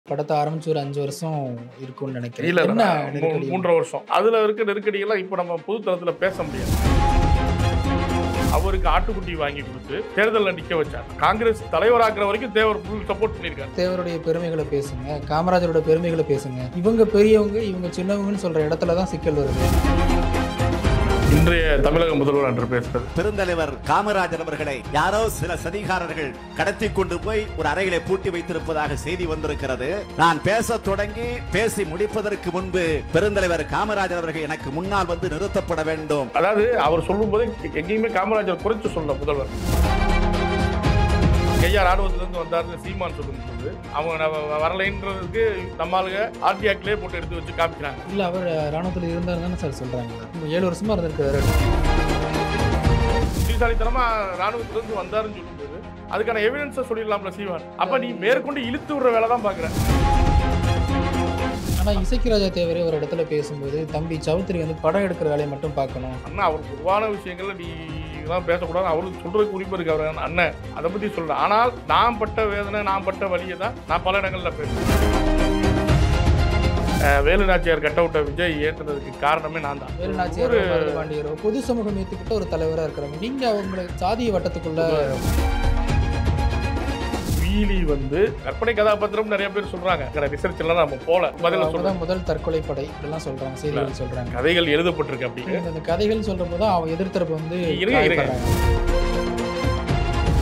படத்தை ஆரம்பிச்சு ஒரு 5 வருஷம் இருக்கும்னு நினைக்கிறேன். இல்ல என்ன நெருக்கடி? 3.5 வருஷம். அதுல இருக்க நெருக்கடியெல்லாம் இப்போ நம்ம பொது தளத்துல பேச முடியாது. அவருக்கு ஆட்டுக்குட்டி வாங்கி கொடுத்து தேர்தலில் நிக்க வச்சார். காங்கிரஸ் தலைவராக்குற வரைக்கும் தேவர் ஃபுல் சப்போர்ட் பண்ணியிருக்காரு. தேவருடைய பெருமைகளை பேசுங்க, காமராஜரோட பெருமைகளை பேசுங்க. இவங்க பெரியவங்க, இவங்க சின்னவங்கன்னு சொல்ற இடத்துல தான் சிக்கல் வருது. இன்றைய தமிழக முதல்வர் என்று பேசுறது பெருந்தலைவர் காமராஜர் அவர்களை யாரோ சில சதிகாரர்கள் கடத்தி கொண்டு போய் ஒரு அறையிலே பூட்டி வைத்திருப்பதாக செய்தி வந்திருக்கிறது. நான் பேச தொடங்கி பேசி முடிப்பதற்கு முன்பு பெருந்தலைவர் காமராஜர் அவர்கள் எனக்கு முன்னால் வந்து நிறுத்தப்பட வேண்டும். அதாவது அவர் சொல்லும் போதே எங்கேயுமே காமராஜர் குறைச்சு சொல்ல முதல்வர். ஐயா ராணுவத்திலிருந்து வந்தாருன்னு சீமான் சொல்லும்போது அவங்க வரலைன்றதுக்கு நம்மளுக்கு ஆர்டி ஆக்ட்லேயே போட்டு எடுத்து வச்சு காமிக்கிறாங்க. இல்ல, அவர் ராணுவத்தில் இருந்தாரு தானே சார் சொல்றாங்க. 7 வருஷமா இருந்திருக்காரு. புத்திசாலித்தனமா ராணுவத்திலிருந்து வந்தாருன்னு சொல்லும்போது அதுக்கான எவிடன்ஸை சொல்லிடலாம்ல சீமான். அப்ப நீ மேற்கொண்டு இழுத்து விடுற வேலை தான் பாக்குற. ஆனா இசைக்கு ராஜா தேவரே ஒரு இடத்துல பேசும்போது தம்பி சௌத்ரி வந்து படம் எடுக்கிற வேலையை மட்டும் பார்க்கணும். அண்ணா அவர் பொதுவான விஷயங்கள்ல நீ இதெல்லாம் பேசக்கூடாது. அவருக்கு சொல்றதுக்கு உரிமை இருக்கு. அவர் அண்ணன் அதை பத்தி சொல்றேன். ஆனால் நான் பட்ட வேதனை, நான் பட்ட வழியை தான் நான் பல இடங்கள்ல பேசுறேன். வேலு நாச்சியார் கட் அவுட்டை விஜய் ஏற்றுனதுக்கு காரணமே நான் தான். வேலு நாச்சியார் பாண்டியரோ பொது சமூகம் ஏற்றுக்கிட்ட ஒரு தலைவராக இருக்கிறாங்க. நீங்க அவங்களை சாதிய வட்டத்துக்குள்ள வீலி வந்து கற்பனை கதாபாத்திரம் நிறைய பேர் சொல்றாங்க. ரிசர்ச் எல்லாம் நம்ம போல பதில சொல்றோம். முதல் தற்கொலை படை இதெல்லாம் சொல்றாங்க, செய்திகள் சொல்றாங்க, கதைகள் எழுதப்பட்டிருக்கு. அப்படின்னு அந்த கதைகள் சொல்றப்போ தான் அவங்க எதிர்த்தரப்பு வந்து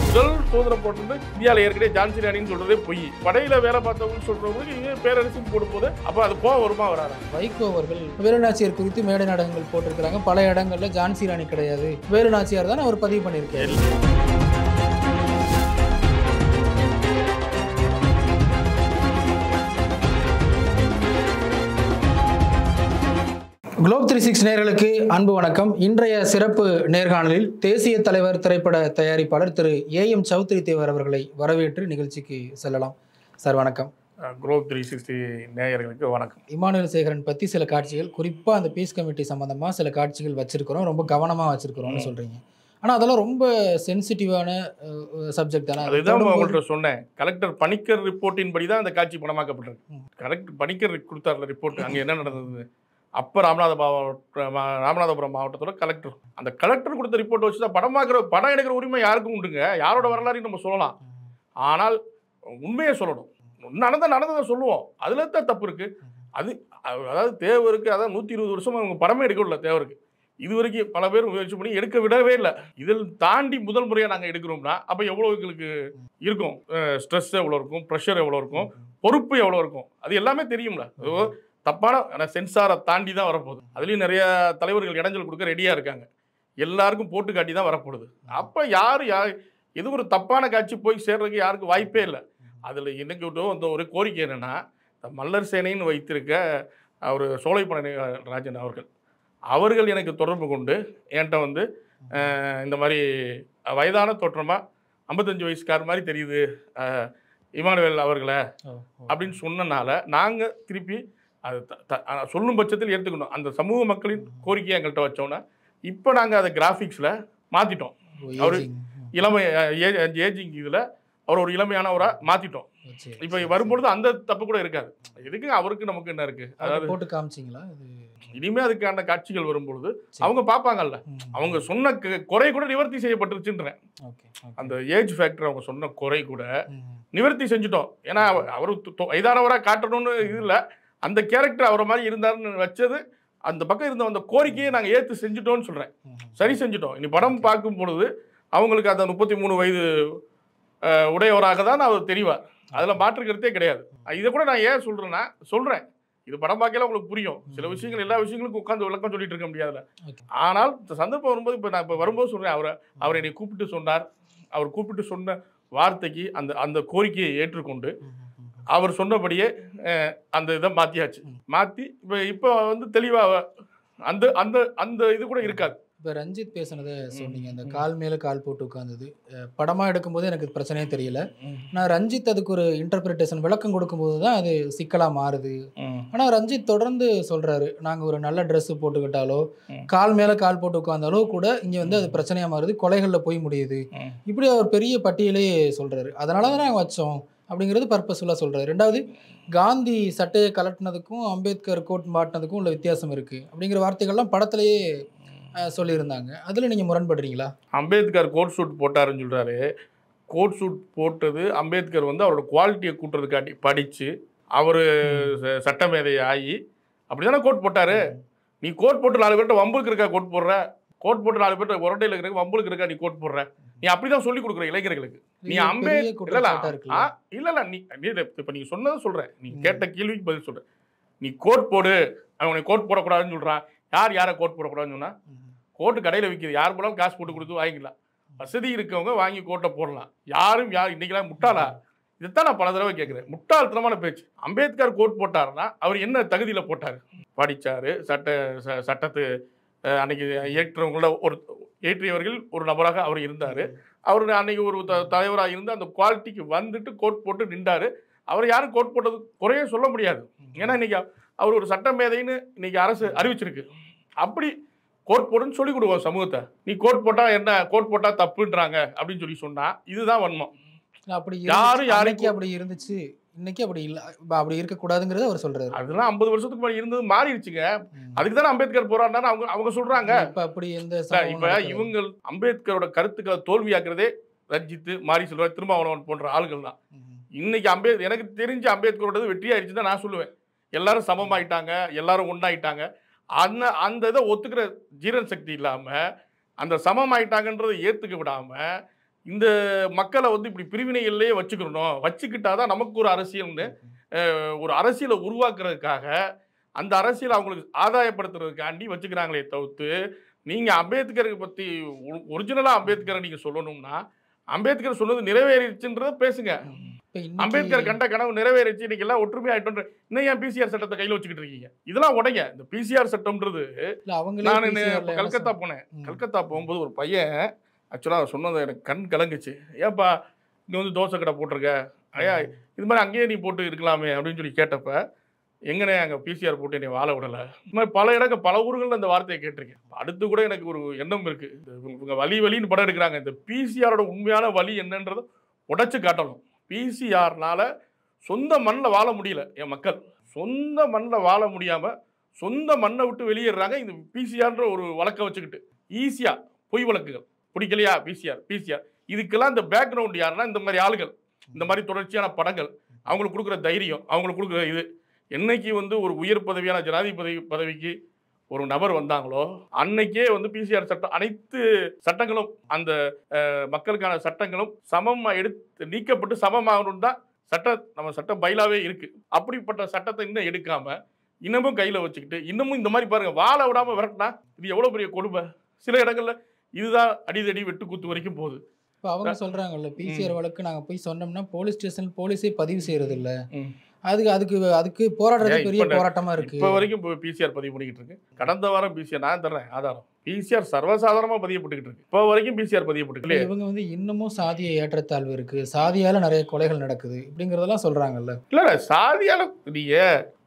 முதல் சுதந்திர போட்டு இந்தியாவில் ஏற்கனவே ஜான்சி ராணின்னு சொல்றதே பொய். படையில வேலை பார்த்தவங்க சொல்றவங்களுக்கு இவங்க பேரரசு போடும் போது அப்ப அது போக வருமா வராது. வைகோ அவர்கள் வேலுநாச்சியார் குறித்து மேடை நாடகங்கள் போட்டிருக்கிறாங்க. பல இடங்கள்ல ஜான்சி ராணி கிடையாது, வேலுநாச்சியார் தான் அவர் பதிவு பண்ணியிருக்காரு. குளோப் 360 நேயர்களுக்கு அன்பு வணக்கம். இன்றைய சிறப்பு நேர்காணலில் தேசிய தலைவர் திரைப்பட தயாரிப்பாளர் திரு ஏஎம் சௌத்ரி தேவர் அவர்களை வரவேற்று நிகழ்ச்சிக்கு செல்லலாம். சார் வணக்கம். குளோப் 360 நேயர்களுக்கு வணக்கம். இமானுவேல் சேகரன் பற்றி சில காட்சிகள், குறிப்பாக அந்த பீஸ் கமிட்டி சம்மந்தமாக சில காட்சிகள் வச்சிருக்கிறோம், ரொம்ப கவனமாக வச்சிருக்கிறோம்னு சொல்கிறீங்க. ஆனால் அதெல்லாம் ரொம்ப சென்சிட்டிவான சப்ஜெக்ட் தானே. அதுதான் உங்கள்கிட்ட சொன்னேன். கலெக்டர் பணிக்கர் ரிப்போர்ட்டின் படி தான் அந்த காட்சி படமாக்கப்பட்டிருக்கு. கலெக்டர் பணிக்கர் கொடுத்தார்ல ரிப்போர்ட், அங்கே என்ன நடந்தது. அப்போ ராமநாதபுரம் மாவட்டத்தோட கலெக்டர், அந்த கலெக்டர் கொடுத்த ரிப்போர்ட் வச்சு தான் படம் எடுக்கிற உரிமை யாருக்கும் உண்டுங்க. யாரோட வரலாறையும் நம்ம சொல்லலாம். ஆனால் உண்மையை சொல்லணும். நடந்ததை சொல்லுவோம். அதுல தான் தப்பு இருக்கு. அதாவது தேவருக்கு, அதாவது 120 வருஷமா அவங்க படமே எடுக்க விடல. தேவருக்கு இது வரைக்கும் பல பேர் முயற்சி பண்ணி எடுக்க விடவே இல்லை. இதில் தாண்டி முதல் முறையாக நாங்கள் எடுக்கிறோம்னா அப்போ எவ்வளோ எங்களுக்கு இருக்கும், ஸ்ட்ரெஸ் எவ்வளோ இருக்கும், ப்ரெஷர் எவ்வளோ இருக்கும், பொறுப்பு எவ்வளோ இருக்கும், அது எல்லாமே தெரியும்ல. தப்பான சென்சாரை தாண்டி தான் வரப்போகுது. அதுலேயும் நிறைய தலைவர்கள் இடைஞ்சல் கொடுக்க ரெடியாக இருக்காங்க. எல்லாருக்கும் போட்டு காட்டி தான் வரப்போகுது. அப்போ யார் எது ஒரு தப்பான காட்சி போய் சேர்றதுக்கு யாருக்கும் வாய்ப்பே இல்லை. அதில் எனக்கு அந்த ஒரு கோரிக்கை என்னென்னா, மல்லர் சேனைன்னு வைத்திருக்க அவர் சோலைப்பனை ராஜன் அவர்கள் எனக்கு தொடர்பு கொண்டு என்கிட்ட வந்து இந்த மாதிரி வயதான தோற்றமாக 55 வயசுக்கார மாதிரி தெரியுது இமானுவேல் அவர்களை அப்படின்னு சொன்னனால நாங்கள் திருப்பி அது சொல்லும் பட்சத்தில் ஏற்றுக்கணும். அந்த சமூக மக்களின் கோரிக்கையை எங்கள்கிட்ட வச்சோன்னா இப்போ நாங்கள் அதை கிராஃபிக்ஸில் மாற்றிட்டோம். அவர் இளமை ஏஜிங் இதில் அவர் ஒரு இளமையானவராக மாற்றிட்டோம். இப்போ வரும்பொழுது அந்த தப்பு கூட இருக்காது. எதுக்கு அவருக்கு நமக்கு என்ன இருக்குது, அதாவது போட்டு காமிச்சிங்களா? இனிமேல் அதுக்கான காட்சிகள் வரும்பொழுது அவங்க பார்ப்பாங்கல்ல. அவங்க சொன்ன குறை கூட நிவர்த்தி செய்யப்பட்டுருச்சுன்றேன். அந்த ஏஜ் ஃபேக்டர் அவங்க சொன்ன குறை கூட நிவர்த்தி செஞ்சுட்டோம். ஏன்னா அவர் வயதானவராக காட்டணும்னு இது இல்லை, அந்த கேரக்டர் அவரை மாதிரி இருந்தாருன்னு வச்சது அந்த பக்கம் இருந்த அந்த கோரிக்கையை நாங்கள் ஏற்று செஞ்சுட்டோம்னு சொல்கிறேன். சரி செஞ்சுட்டோம். இனி படம் பார்க்கும் பொழுது அவங்களுக்கு அந்த 33 வயது உடையவராக தான் அவர் தெரிவார். அதில் மாற்றுக்கிறதே கிடையாது. இதை கூட நான் ஏன் சொல்கிறேன், இது படம் பார்க்கல உங்களுக்கு புரியும். சில விஷயங்கள் எல்லா விஷயங்களுக்கும் உட்காந்து விளக்கம் சொல்லிட்டு இருக்க முடியாதுல்ல. ஆனால் சந்தர்ப்பம் வரும்போது இப்போ நான் வரும்போது சொல்கிறேன், அவர் என்னை கூப்பிட்டு சொன்னார். அவர் கூப்பிட்டு சொன்ன வார்த்தைக்கு அந்த கோரிக்கையை ஏற்றுக்கொண்டு அவர் சொன்னபடியே அந்த இதை மாற்றி இப்போ வந்து தெளிவாக அந்த இது கூட இருக்காது. இப்போ ரஞ்சித் பேசுனதை சொன்னீங்க, அந்த கால் மேலே கால் போட்டு உட்காந்தது படமாக எடுக்கும்போது எனக்கு பிரச்சனையே தெரியல. நான் ரஞ்சித் அதுக்கு ஒரு இன்டர்பிரிட்டேஷன் விளக்கம் கொடுக்கும்போது தான் அது சிக்கலாக மாறுது. ஆனால் ரஞ்சித் தொடர்ந்து சொல்கிறாரு, நாங்கள் ஒரு நல்ல ட்ரெஸ்ஸு போட்டுக்கிட்டாலோ கால் மேலே கால் போட்டு உட்காந்தாலோ கூட இங்கே வந்து அது பிரச்சனையாக மாறுது, கொலைகளில் போய் முடியுது. இப்படி அவர் பெரிய பட்டியலே சொல்கிறாரு. அதனால தான் நாங்கள் வச்சோம், அப்படிங்கிறது பர்பஸ்ஃபுல்லாக சொல்கிறாரு. ரெண்டாவது, காந்தி சட்டையை கலட்டினதுக்கும் அம்பேத்கர் கோட் மாட்டினதுக்கும் உள்ள வித்தியாசம் இருக்குது அப்படிங்கிற வார்த்தைகள்லாம் படத்திலேயே சொல்லியிருந்தாங்க. அதில் நீங்கள் முரண்படுறீங்களா? அம்பேத்கர் கோட் சூட் போட்டாருன்னு சொல்கிறாரு. கோட் சூட் போட்டது அம்பேத்கர் வந்து அவரோட குவாலிட்டியை கூட்டுறதுக்காட்டி படித்து அவர் சட்டமேதை ஆகி அப்படி தானே கோட் போட்டார். நீ கோட் போட்டு 4 பேர்கிட்ட வம்புக்கு இருக்கா கோட் போடுற, கோட் போட்டு 4 பேர்கிட்ட உரட்டையில் இருக்க வம்புக்கு இருக்கா நீ கோட் போடுற, நீ அப்படி தான் சொல்லி கொடுக்குற இளைஞர்களுக்கு. நீ அம்பேத்கர் இல்லை நீ இப்போ நீங்கள் சொன்னதை சொல்கிறேன், நீ கேட்ட கேள்விக்கு பதில் சொல்கிறேன். நீ கோட் போடு, அவனை கோட் போடக்கூடாதுன்னு சொல்கிறான். யாரை கோட் போடக்கூடாதுன்னு சொன்னால், கோட்டு கடையில் விற்கிது, யார் போனாலும் காசு போட்டு கொடுத்து வாங்கிக்கலாம். வசதி இருக்கவங்க வாங்கி கோட்டை போடலாம். யார் இன்னைக்கெல்லாம் முட்டாளா? இதுதான் நான் பல தடவை கேட்குறேன். முட்டாள்தனமான பேச்சு. அம்பேத்கர் கோட் போட்டாருன்னா அவர் என்ன தகுதியில் போட்டார்? படித்தார், சட்டத்து அன்னைக்கு இயற்றவங்கள ஏற்றியவர்கள் ஒரு நபராக அவர் இருந்தார். அவர் அன்னைக்கு ஒரு தலைவராக இருந்து அந்த குவாலிட்டிக்கு வந்துட்டு கோட் போட்டு நின்றார். அவர் யாரும் கோட் போட்டது குறைய சொல்ல முடியாது. ஏன்னா இன்னைக்கு அவர் ஒரு சட்ட மேதைன்னு இன்னைக்கு அரசு அறிவிச்சிருக்கு. அப்படி கோட் போடுன்னு சொல்லி கொடுவோம் சமூகத்தை. நீ கோட் போட்டா என்ன, கோட் போட்டா தப்புன்றாங்க அப்படின்னு சொல்லி சொன்னா இதுதான் வன்மம். அப்படி யாருக்கு அப்படி இருந்துச்சு, இன்னைக்கு அப்படி இல்லை, அப்படி இருக்கக்கூடாதுங்கிறத அவர் சொல்றாரு. அதெல்லாம் 50 வருஷத்துக்கு முன்னாடி இருந்தது மாறிடுச்சுங்க. அதுக்கு தானே அம்பேத்கர் போராடினாரு அவங்க சொல்றாங்க. அப்படி இப்ப இவங்க அம்பேத்கரோட கருத்துக்களை தோல்வியாக்குறதே ரஞ்சித், மாரி செல்வராஜ், திருமாவளவன் போன்ற ஆளுகள் தான். இன்னைக்கு எனக்கு தெரிஞ்ச அம்பேத்கரோடது வெற்றி ஆயிடுச்சு தான் நான் சொல்லுவேன். எல்லாரும் சமமாயிட்டாங்க, எல்லாரும் ஒன்னாயிட்டாங்க. அந்த இதை ஒத்துக்கிற ஜீரன் சக்தி இல்லாம அந்த சமமாயிட்டாங்கன்றதை ஏத்துக்க விடாம இந்த மக்களை வந்து இப்படி பிரிவினைகள்லேயே வச்சுக்கணும், வச்சுக்கிட்டாதான் நமக்கு ஒரு அரசியல்னு ஒரு அரசியலை உருவாக்குறதுக்காக அந்த அரசியலை அவங்களுக்கு ஆதாயப்படுத்துறதுக்காண்டி வச்சுக்கிறாங்களே தவிர்த்து, நீங்கள் அம்பேத்கரை பற்றி ஒரிஜினலாக அம்பேத்கரை நீங்கள் சொல்லணும்னா அம்பேத்கர் சொன்னது நிறைவேறிச்சுன்றதை பேசுங்க. அம்பேத்கர் கண்ட கனவு நிறைவேறிச்சு, இன்னைக்கு எல்லாம் ஒற்றுமையாயிட்டு. இன்னும் ஏன் பிசிஆர் சட்டத்தை கையில் வச்சுக்கிட்டு இருக்கீங்க? இதெல்லாம் உடைங்க. இந்த பிசிஆர் சட்டம்ன்றது நான் கல்கத்தா போனேன். கல்கத்தா போகும்போது ஒரு பையன் ஆக்சுவலாக சொன்னது எனக்கு கண் கலங்குச்சு. ஏப்பா இங்கே வந்து தோசை கடை போட்டிருக்க, ஐயா இது மாதிரி அங்கேயே நீ போட்டு இருக்கலாமே அப்படின்னு சொல்லி கேட்டப்ப, எங்கனே அங்கே பிசிஆர் போட்டு என்னை வாழ விடலை. இது மாதிரி பல இடங்கள் பல ஊர்களில் அந்த வார்த்தையை கேட்டிருக்கேன். அடுத்து கூட எனக்கு ஒரு எண்ணம் இருக்குது, இவங்க வலின்னு படம் எடுக்கிறாங்க, இந்த பிசிஆரோட உண்மையான வலி என்னன்றதை உடைச்சு காட்டணும். பிசிஆர்னால சொந்த மண்ணில் வாழ முடியல என் மக்கள். சொந்த மண்ணில் வாழ முடியாமல் சொந்த மண்ணை விட்டு வெளியேறாங்க இந்த பிசிஆர்ன்ற ஒரு வழக்கை வச்சுக்கிட்டு. ஈஸியாக பொய் வழக்குகள் பிடிக்கலையா பிசிஆர் இதுக்கெல்லாம் இந்த பேக்ரவுண்ட் யாருன்னா இந்த மாதிரி ஆளுகள், இந்த மாதிரி தொடர்ச்சியான படங்கள், அவங்களுக்கு கொடுக்குற தைரியம், அவங்களுக்கு கொடுக்குற இது. என்னைக்கு வந்து ஒரு உயர் பதவியான ஜனாதிபதி பதவிக்கு ஒரு நபர் வந்தாங்களோ அன்னைக்கே வந்து பிசிஆர் சட்டம் அனைத்து சட்டங்களும் அந்த மக்களுக்கான சட்டங்களும் சமம் எடுத்து நீக்கப்பட்டு சமமாகணும் தான் நம்ம சட்டம் பைலாவே இருக்கு. அப்படிப்பட்ட சட்டத்தை இன்னும் எடுக்காம இன்னமும் கையில வச்சுக்கிட்டு இன்னமும் இந்த மாதிரி பாருங்க வாழ விடாம விரட்டினா இது எவ்வளவு பெரிய கொடுமை. சில இடங்கள்ல இதுதான் அடிதடி வெட்டு கூத்து வரைக்கும் போகுது. இப்போ அவங்க சொல்றாங்கல்ல, பிசிஆர் வழக்கு நாங்கள் போய் சொன்னோம்னா போலீஸ் ஸ்டேஷன் போலீஸே பதிவு செய்யறது இல்லை, அதுக்கு போராடுறது பெரிய போராட்டமா இருக்கு. இப்போ வரைக்கும் பிசிஆர் பதிவு பண்ணிக்கிட்டு இருக்கு. கடந்த வாரம் பிசிஆர் நான் தர்றேன் ஆதாரம், பிசிஆர் சர்வசாதாரணமா பதியப்பட்டுக்கிட்டு இருக்கு. இப்போ வரைக்கும் பிசிஆர் பதியப்பட்டு இவங்க வந்து இன்னமும் சாதிய ஏற்றத்தாழ்வு இருக்கு, சாதியால நிறைய கொலைகள் நடக்குது இப்படிங்கிறதெல்லாம் சொல்றாங்கல்ல. இல்ல சாதியால நீங்க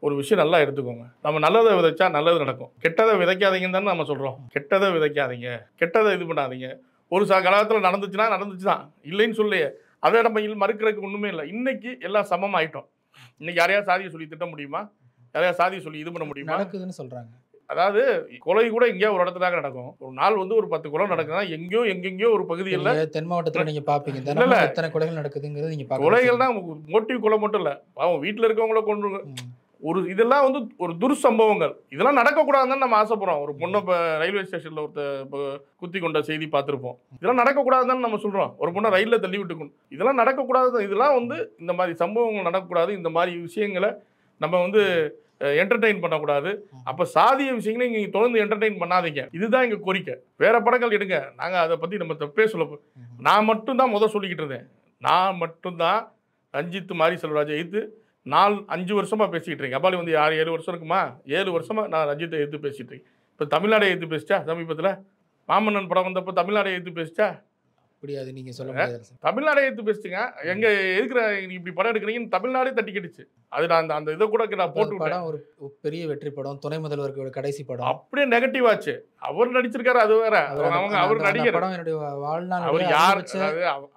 ஒரு விஷயம் நல்லா எடுத்துக்கோங்க. நம்ம நல்லதை விதைச்சா நல்லது நடக்கும், கெட்டதை விதைக்காதீங்கன்னு தானே நம்ம சொல்றோம். கெட்டதை விதைக்காதீங்க, கெட்டதை இது பண்ணாதீங்க. ஒரு காலத்தில் நடந்துச்சுன்னா நடந்துச்சு தான், இல்லைன்னு சொல்லையே. அதை நம்ம மறுக்கிறதுக்கு ஒண்ணுமே இல்லை. இன்னைக்கு எல்லாம் சமம் ஆயிட்டோம். இன்னைக்கு யாரையா சாதியை சொல்லி திட்ட முடியுமா? யாரையா சாதியை சொல்லி இது பண்ண முடியுமா? நடக்குதுன்னு சொல்றாங்க. அதாவது கொலை கூட எங்கேயோ ஒரு இடத்துல நடக்கும். ஒரு நாள் வந்து ஒரு 10 கொலை நடக்குதுன்னா எங்கெங்கயோ ஒரு பகுதியில் தென் மாவட்டத்தில் நீங்க பாப்பீங்க எத்தனை கொலைகள் நடக்குதுங்கிறது நீங்க பாப்பீங்க. கொலைகள்னா மோட்டிவ் கொலை மட்டும் இல்லை, அவங்க வீட்டில் இருக்கவங்கள கொண்டு ஒரு இதெல்லாம் வந்து ஒரு துர்சம்பவங்கள். இதெல்லாம் நடக்கக்கூடாதுன்னு நம்ம ஆசைப்படுறோம். ஒரு பொண்ணை இப்போ ரயில்வே ஸ்டேஷனில் ஒருத்தர் குத்தி கொண்ட செய்தி பார்த்துருப்போம். இதெல்லாம் நடக்கக்கூடாதுன்னு நம்ம சொல்கிறோம். ஒரு பொண்ணை ரயிலில் தள்ளி விட்டுக்கணும், இதெல்லாம் நடக்கக்கூடாது. இதெல்லாம் வந்து இந்த மாதிரி சம்பவங்கள் நடக்கக்கூடாது. இந்த மாதிரி விஷயங்களை நம்ம வந்து என்டர்டெயின் பண்ணக்கூடாது. அப்போ சாதிய விஷயங்களை நீங்கள் தொடர்ந்து என்டர்டெயின் பண்ணாதீங்க. இதுதான் எங்கள் கோரிக்கை. வேற படங்கள் எடுங்க, நாங்கள் அதை பற்றி நம்ம தப்பே சொல்ல. நான் மட்டும்தான் சொல்லிக்கிட்டு இருந்தேன். நான் மட்டும்தான் ரஞ்சித் மாரி செல்வராஜை எதிர்த்து 4-5 வருஷமாக பேசிக்கிட்டு இருக்கேன். அப்பாலி வந்து 6-7 வருஷம் இருக்குமா, 7 வருஷமாக நான் ரஞ்சித்தை எதிர்த்து பேசிகிட்டு இருக்கேன். இப்போ தமிழ்நாடை எதிர்த்து பேசிட்டா, சமீபத்தில் மாமன்னன் படம் வந்தப்போ தமிழ்நாடை எதிர்த்து பேசிட்டா, முடியாது, நீங்க சொல்ல முடியாது சார். தமிழ்நாடே எடுத்து பேசுங்க. எங்க இருக்கிற இப்படி படம் எடுக்கிறீங்கன்னு தமிழ்நாடே தட்டி கட்டுச்சு. அது நான் அந்த இதை கூட நான் போட்டு விட்டேன். படம் ஒரு பெரிய வெற்றி படம், துணை முதல்வருக்கு கடைசி படம். அப்படியே நெகட்டிவ் ஆச்சு. அவர் நடிச்சிருக்காரு, அது வேற. அவர் நடிகர். படம் என்னுடைய வாழ்நாள் அவர் யார்,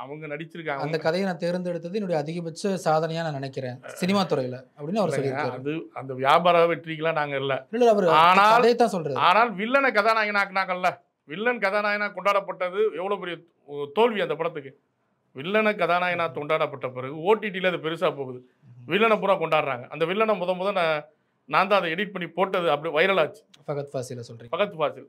அவங்க நடிச்சிருக்காங்க. அந்த கதையை நான் தேர்ந்தெடுத்தது என்னுடைய அதிகபட்ச சாதனையா நான் நினைக்கிறேன் சினிமா துறையில அப்படின்னு அவர் சொல்லியிருக்காரு. அது அந்த வியாபார வெற்றிக்கெல்லாம் நாங்க இல்ல. அவர் அதே தான் சொல்றாரு. ஆனால் வில்லனை கதாநாயகனாக்குனாங்கல்ல, வில்லன் கதாநாயகனா கொண்டாடப்பட்டது எவ்வளவு பெரிய தோல்வி அந்த படத்துக்கு. வில்லனை கதாநாயகனா கொண்டாடப்பட்ட பிறகு ஓடிடியில் அது பெருசா போகுது. வில்லனை பூரா கொண்டாடுறாங்க. அந்த வில்லனை முத நான் தான் அதை எடிட் பண்ணி போட்டது, அப்படி வைரல் ஆச்சு. ஃபகத் ஃபாசில சொல்றீங்க? ஃபகத் ஃபாசில்.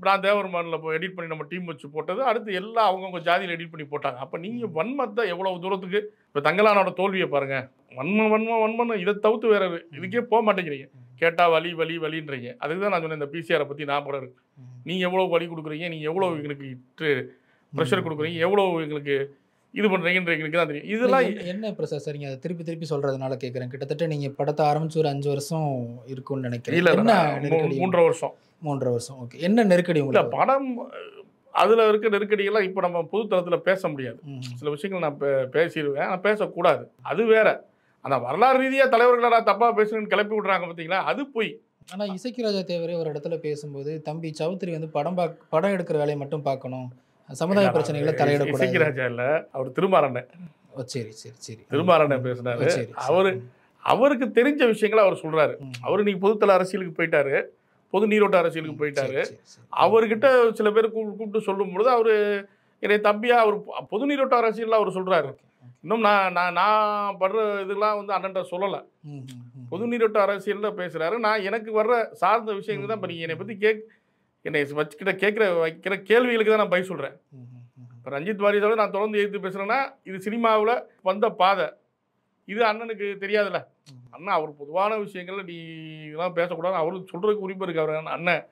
நான் தேவர்மானில் போய் எடிட் பண்ணி நம்ம டீம் வச்சு போட்டது. அடுத்து எல்லாம் அவங்கவுங்க ஜாதியில் எடிட் பண்ணி போட்டாங்க. அப்போ நீங்கள் வன்மத்தை எவ்வளவு தூரத்துக்கு, இப்போ தங்கலானோட தோல்வியை பாருங்க. வன்மம் இதை தவிர்த்து வேற இதுக்கே போக மாட்டேங்கிறீங்க. கேட்டால் வலின்றீங்க. அதுக்கு தான் நான் சொன்னேன், இந்த பிசிஆரை பற்றி நான் போட இருக்கு. நீங்கள் எவ்வளோ வலி கொடுக்குறீங்க, நீங்கள் எவ்வளோ எங்களுக்கு ப்ரெஷர் கொடுக்குறீங்க, எவ்வளோ எங்களுக்கு இது பண்ணுறீங்கன்றீங்களுக்கு தான் தெரியும். இதெல்லாம் என்ன ப்ரெஷர் சார்? நீங்கள் அதை திருப்பி சொல்கிறதுனால கேட்குறேன். கிட்டத்தட்ட நீங்கள் படத்தை ஆரம்பிச்சு ஒரு 5 வருஷம் இருக்கும்னு நினைக்கிறேன். இல்லை, 3.5 வருஷம். 3.5 வருஷம். ஓகே, என்ன நெருக்கடி உங்களுக்கு? படம் அதில் இருக்க நெருக்கடியெல்லாம் இப்போ நம்ம பொதுத்தளத்தில் பேச முடியாது. சில விஷயங்கள் நான் பேசிடுவேன், ஆனால் பேசக்கூடாது. அது வேற. ஆனால் வரலாறு ரீதியாக தலைவர்களை நான் தப்பாக பேசணுன்னு கிளப்பி விட்றாங்க பார்த்தீங்களா, அது போய். ஆனால் இசக்கி ராஜா தேவரே ஒரு இடத்துல பேசும்போது, தம்பி சௌத்ரி வந்து படம் எடுக்கிற வேலையை மட்டும் பார்க்கணும், சமுதாய பிரச்சனைகளை தலையிடக்கூடாது. இசக்கி ராஜா இல்லை, அவர் திருமாறண்ணன். சரி திருமாறண்ணன் பேசினாரு. அவருக்கு தெரிஞ்ச விஷயங்களை அவர் சொல்றாரு. அவரு நீ பொதுத்தள அரசியலுக்கு போயிட்டாரு, பொது நீரோட்ட அரசியலுக்கு போயிட்டாரு. அவர்கிட்ட சில பேர் கூப்பிட்டு சொல்லும் பொழுது அவரு என்னை தம்பியா அவர் பொது நீரோட்ட அரசியல் அவர் சொல்றாரு. இன்னும் நான் படுற இதெல்லாம் வந்து அண்ணன்ட்ட சொல்லலை. பொது நீரோட்ட அரசியல்ல பேசுறாரு. நான் எனக்கு வர்ற சார்ந்த விஷயங்கள் தான். இப்போ நீங்க என்னை பத்தி என்னை வச்சுக்கிட்ட வைக்கிற கேள்விகளுக்கு தான் நான் பதில் சொல்றேன். இப்போ ரஞ்சித் வாரிசோட நான் தொடர்ந்து எதிர்த்து பேசுறேன்னா, இது சினிமாவில் வந்த பாதை, இது அண்ணனுக்கு தெரியாதுல்ல. அண்ணன் அவர் பொதுவான விஷயங்கள்ல நீ இதெல்லாம் பேசக்கூடாது, அவருக்கு சொல்றதுக்கு உரிமை இருக்கு அவர் அண்ணன்,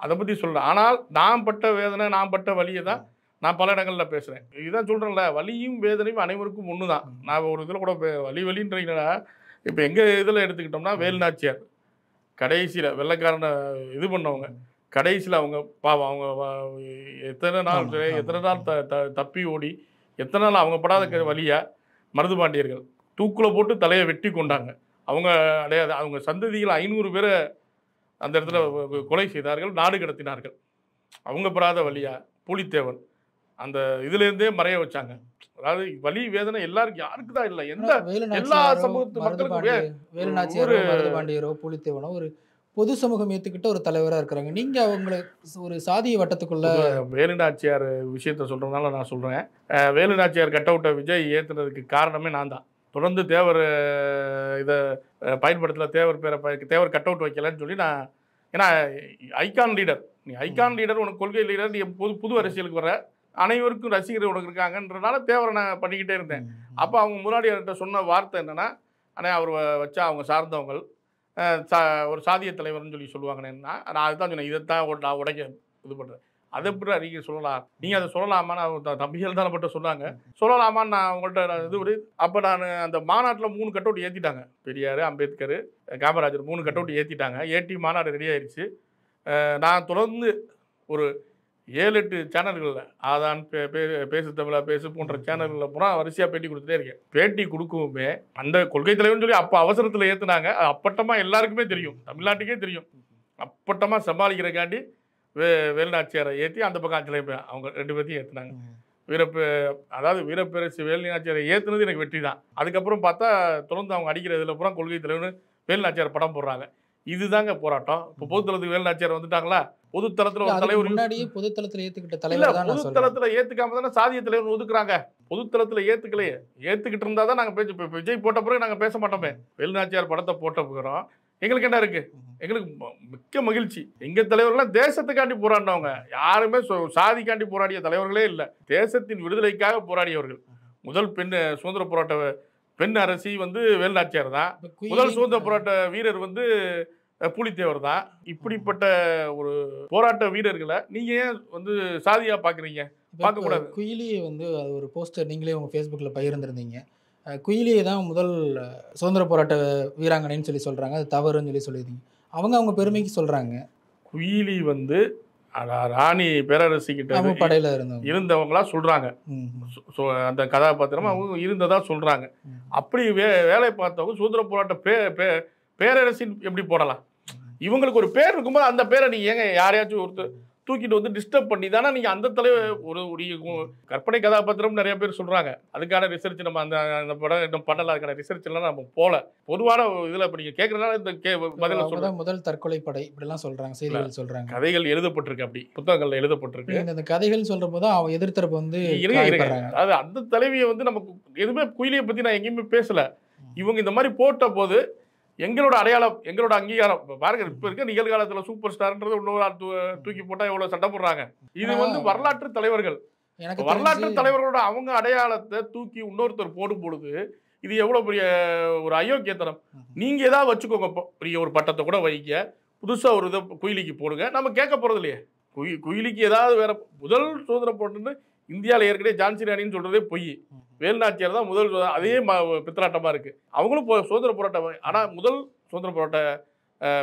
அதை பத்தி சொல்றேன். ஆனால் நான் பட்ட வேதனை, நான் பட்ட வலியை தான் நான் பல இடங்கள்ல பேசுறேன். இதுதான் சொல்றேன்ல, வலியும் வேதனையும் அனைவருக்கும் ஒன்று தான். நான் ஒரு இதில் கூட வலின்றீங்கன்னா, இப்போ எங்க இதில் எடுத்துக்கிட்டோம்னா, வேலுநாச்சியார் கடைசியில் வெள்ளைக்காரனை இது பண்ணவங்க, கடைசியில் அவங்க பாவம், அவங்க எத்தனை நாள் தப்பி ஓடி, எத்தனை நாள் அவங்க படாத வழியா மருதுபாண்டியர்கள் தூக்குல போட்டு தலையை வெட்டி கொண்டாங்க. அவங்க அடையாது, அவங்க சந்ததிகள் 500 பேரை அந்த இடத்துல கொலை செய்தார்கள், நாடு கடத்தினார்கள். அவங்க படாத வழியா பூலித்தேவன் அந்த இதுலேருந்தே மறைய வச்சாங்க. அதாவது வலி வேதனை எல்லாருக்கும், யாருக்கு தான் இல்லை, எல்லா சமூகத்து மக்களுக்கும். வேலுநாச்சியாரோ பூலித்தேவனோ ஒரு பொது சமூகம் ஏற்றுக்கிட்ட ஒரு தலைவராக இருக்கிறாங்க. நீங்கள் அவங்களை ஒரு சாதிய வட்டத்துக்குள்ள வேலுநாச்சியார் விஷயத்த சொல்கிறதுனால நான் சொல்கிறேன். வேலுநாச்சியார் கட் அவுட்டை விஜய் ஏற்றுனதுக்கு காரணமே நான் தான். தொடர்ந்து தேவர் இதை பயன்படுத்தல, தேவர் கட் அவுட் வைக்கலன்னு சொல்லி நான், ஏன்னா ஐகான் லீடர், நீ ஐகான் லீடர், உனக்கு கொள்கை லீடர், நீ புது அரசியலுக்கு வர அனைவருக்கும் ரசிகர்கள் உனக்கு இருக்காங்கன்றனால தேவரை நான் பண்ணிக்கிட்டே இருந்தேன். அப்போ அவங்க முன்னாடியார்கிட்ட சொன்ன வார்த்தை என்னென்னா, ஆனால் அவர் வச்சா அவங்க சார்ந்தவங்க ஒரு சாதிய தலைவர்னு சொல்லி சொல்லுவாங்கன்னா, நான் அதுதான் சொன்னேன், இதைத்தான் நான் உடைக்க இது பண்ணுறேன். அதை எப்படி நீங்கள் சொல்லலாம், நீங்கள் அதை சொல்லலாமா, நான் தம்பிகள் தான் மட்டும் சொன்னாங்க, சொல்லலாமான்னு நான் உங்கள்கிட்ட இது. அப்போ நான் அந்த மாநாட்டில் 3 கட் அவுட் ஏற்றிட்டாங்க. பெரியார், அம்பேத்கர், காமராஜர் 3 கட் அவுட் ஏற்றிட்டாங்க. ஏற்றி மாநாடு ரெடி ஆயிடுச்சு. நான் தொடர்ந்து ஒரு 7-8 சேனல்களில், ஆதான் பேசு தமிழா பேசு போன்ற சேனல்களில் பூரா வரிசையாக பேட்டி கொடுத்துட்டே இருக்கேன். பேட்டி கொடுக்கவுமே அந்த கொள்கை தலைவர்னு சொல்லி அப்போ அவசரத்தில் ஏற்றுனாங்க. அது அப்பட்டமாக எல்லாருக்குமே தெரியும், தமிழ்நாட்டுக்கே தெரியும். அப்பட்டமாக சமாளிக்கிறக்காண்டி வேலுநாச்சியாரை ஏற்றி அந்த பக்கம் ஆச்சரியம் அவங்க 2 பேர்த்தையும் ஏற்றுனாங்க. வீரப்பேரரசு வேலுநாச்சியாரை ஏற்றுனது எனக்கு வெற்றி தான். அதுக்கப்புறம் பார்த்தா தொடர்ந்து அவங்க அடிக்கிற இதில் பூரா கொள்கை தலைவர்னு வேலுநாச்சியார் படம் போடுறாங்க. இதுதாங்க போராட்டம். இப்போ பொதுத்தளத்துக்கு வேலுநாச்சியார் வந்துட்டாங்களா, பொதுத்தளத்தில் ஒரு தலைவர் முன்னாடியே பொதுத்தளத்தில் ஏற்றுக்கிட்ட தலைவர் தான். பொதுத்தளத்தில் ஏற்றுக்காம தானே சாதிய தலைவர் ஒதுக்குறாங்க. பொதுத்தளத்தில் ஏற்றுக்கலையே, ஏற்றுக்கிட்டு இருந்தால் தான் நாங்கள் பேச்சு. இப்போ விஜய் போட்ட பிறகு நாங்கள் பேச மாட்டோமே. வேலுநாச்சியார் படத்தை போட்ட பிறகு எங்களுக்கு என்ன இருக்கு? எங்களுக்கு மிக்க மகிழ்ச்சி. எங்கள் தலைவர்கள்லாம் தேசத்துக்காண்டி போராடினவங்க, யாருமே சாதிக்காண்டி போராடிய தலைவர்களே இல்லை. தேசத்தின் விடுதலைக்காக போராடியவர்கள். முதல் சுதந்திர போராட்ட பெண் அரசி வந்து வேலுநாச்சியார் தான். முதல் சுதந்திர போராட்ட வீரர் வந்து பூலித்தேவர் தான். இப்படிப்பட்ட ஒரு போராட்ட வீரர்களை நீங்க ஏன் வந்து சாதியா பாக்குறீங்க? பார்க்க கூடாது. குயிலியை வந்து அது ஒரு போஸ்டர் நீங்களே உங்க ஃபேஸ்புக்ல பகிர்ந்திருந்தீங்க. குயிலியை தான் முதல் சுதந்திர போராட்ட வீராங்கனைன்னு சொல்லி சொல்றாங்க, அது தவறுன்னு சொல்லியிருந்தீங்க. அவங்க பெருமைக்கு சொல்றாங்க. குயிலி வந்து ராணி பேரரசி கிட்ட அவங்க படையில இருந்தவங்க. இருந்தவங்களா சொல்றாங்க. அந்த கதாபாத்திரமா அவங்க இருந்ததா சொல்றாங்க. அப்படி வேலை பார்த்தவங்க சுதந்திர போராட்ட பேரரசின் எப்படி போடலாம்? இவங்களுக்கு ஒரு பேர் இருக்கும்போது அந்த பேரை நீங்க ஏங்க யாரையாச்சும் ஒருத்தர் தூக்கிட்டு வந்து டிஸ்டர்ப் பண்ணி தானே நீங்க அந்த தலைவர் ஒரு கற்பனை கதாபாத்திரம் நிறைய பேர் சொல்றாங்க. அதுக்கான ரிசர்ச் நம்ம அந்த படம் இன்னும் பண்ணல. அதுக்கான ரிசர்ச் எல்லாம் நம்ம போல பொதுவான இதுல இப்ப நீங்க கேட்கறதுனால இந்த பதில சொல்றேன். முதல் தற்கொலை படை இப்படிலாம் சொல்றாங்க, செய்திகள் சொல்றாங்க. கதைகள் எழுதப்பட்டிருக்கு, அப்படி புத்தகங்கள்ல எழுதப்பட்டிருக்கு. இந்த கதைகள் சொல்ற போது அவன் எதிர்த்தரப்பு வந்து அது அந்த தலைவியை வந்து நமக்கு எதுவுமே குயிலியை பத்தி நான் எங்கேயுமே பேசல. இவங்க இந்த மாதிரி போட்ட போது எங்களோட அடையாளம், எங்களோட அங்கீகாரம் பாருங்க. இப்ப இருக்க நிகழ்காலத்துல சூப்பர் ஸ்டார்ன்றது இன்னொரு தூக்கி போட்டா எவ்வளவு சண்டை போடுறாங்க. இது வந்து வரலாற்று தலைவர்கள், வரலாற்று தலைவர்களோட அவங்க அடையாளத்தை தூக்கி இன்னொருத்தர் போடும் பொழுது இது எவ்வளவு பெரிய ஒரு அயோக்கியத்தனம். நீங்க ஏதாவது வச்சுக்கோங்க, பெரிய ஒரு பட்டத்தை கூட வைக்க, புதுசா ஒரு இதை குயிலிக்கு போடுங்க, நம்ம கேட்க போறது இல்லையே. குயிலிக்கு ஏதாவது வேற முதல் சுதந்திர போட்டு இந்தியாவில் ஏற்கனவே ஜான்சி ராணின்னு சொல்றதே பொய். வேலுநாச்சியார் தான் முதல், அதே பித்தலாட்டமா இருக்கு. அவங்களும் சுதந்திர போராட்டம், ஆனா முதல் சுதந்திர போராட்ட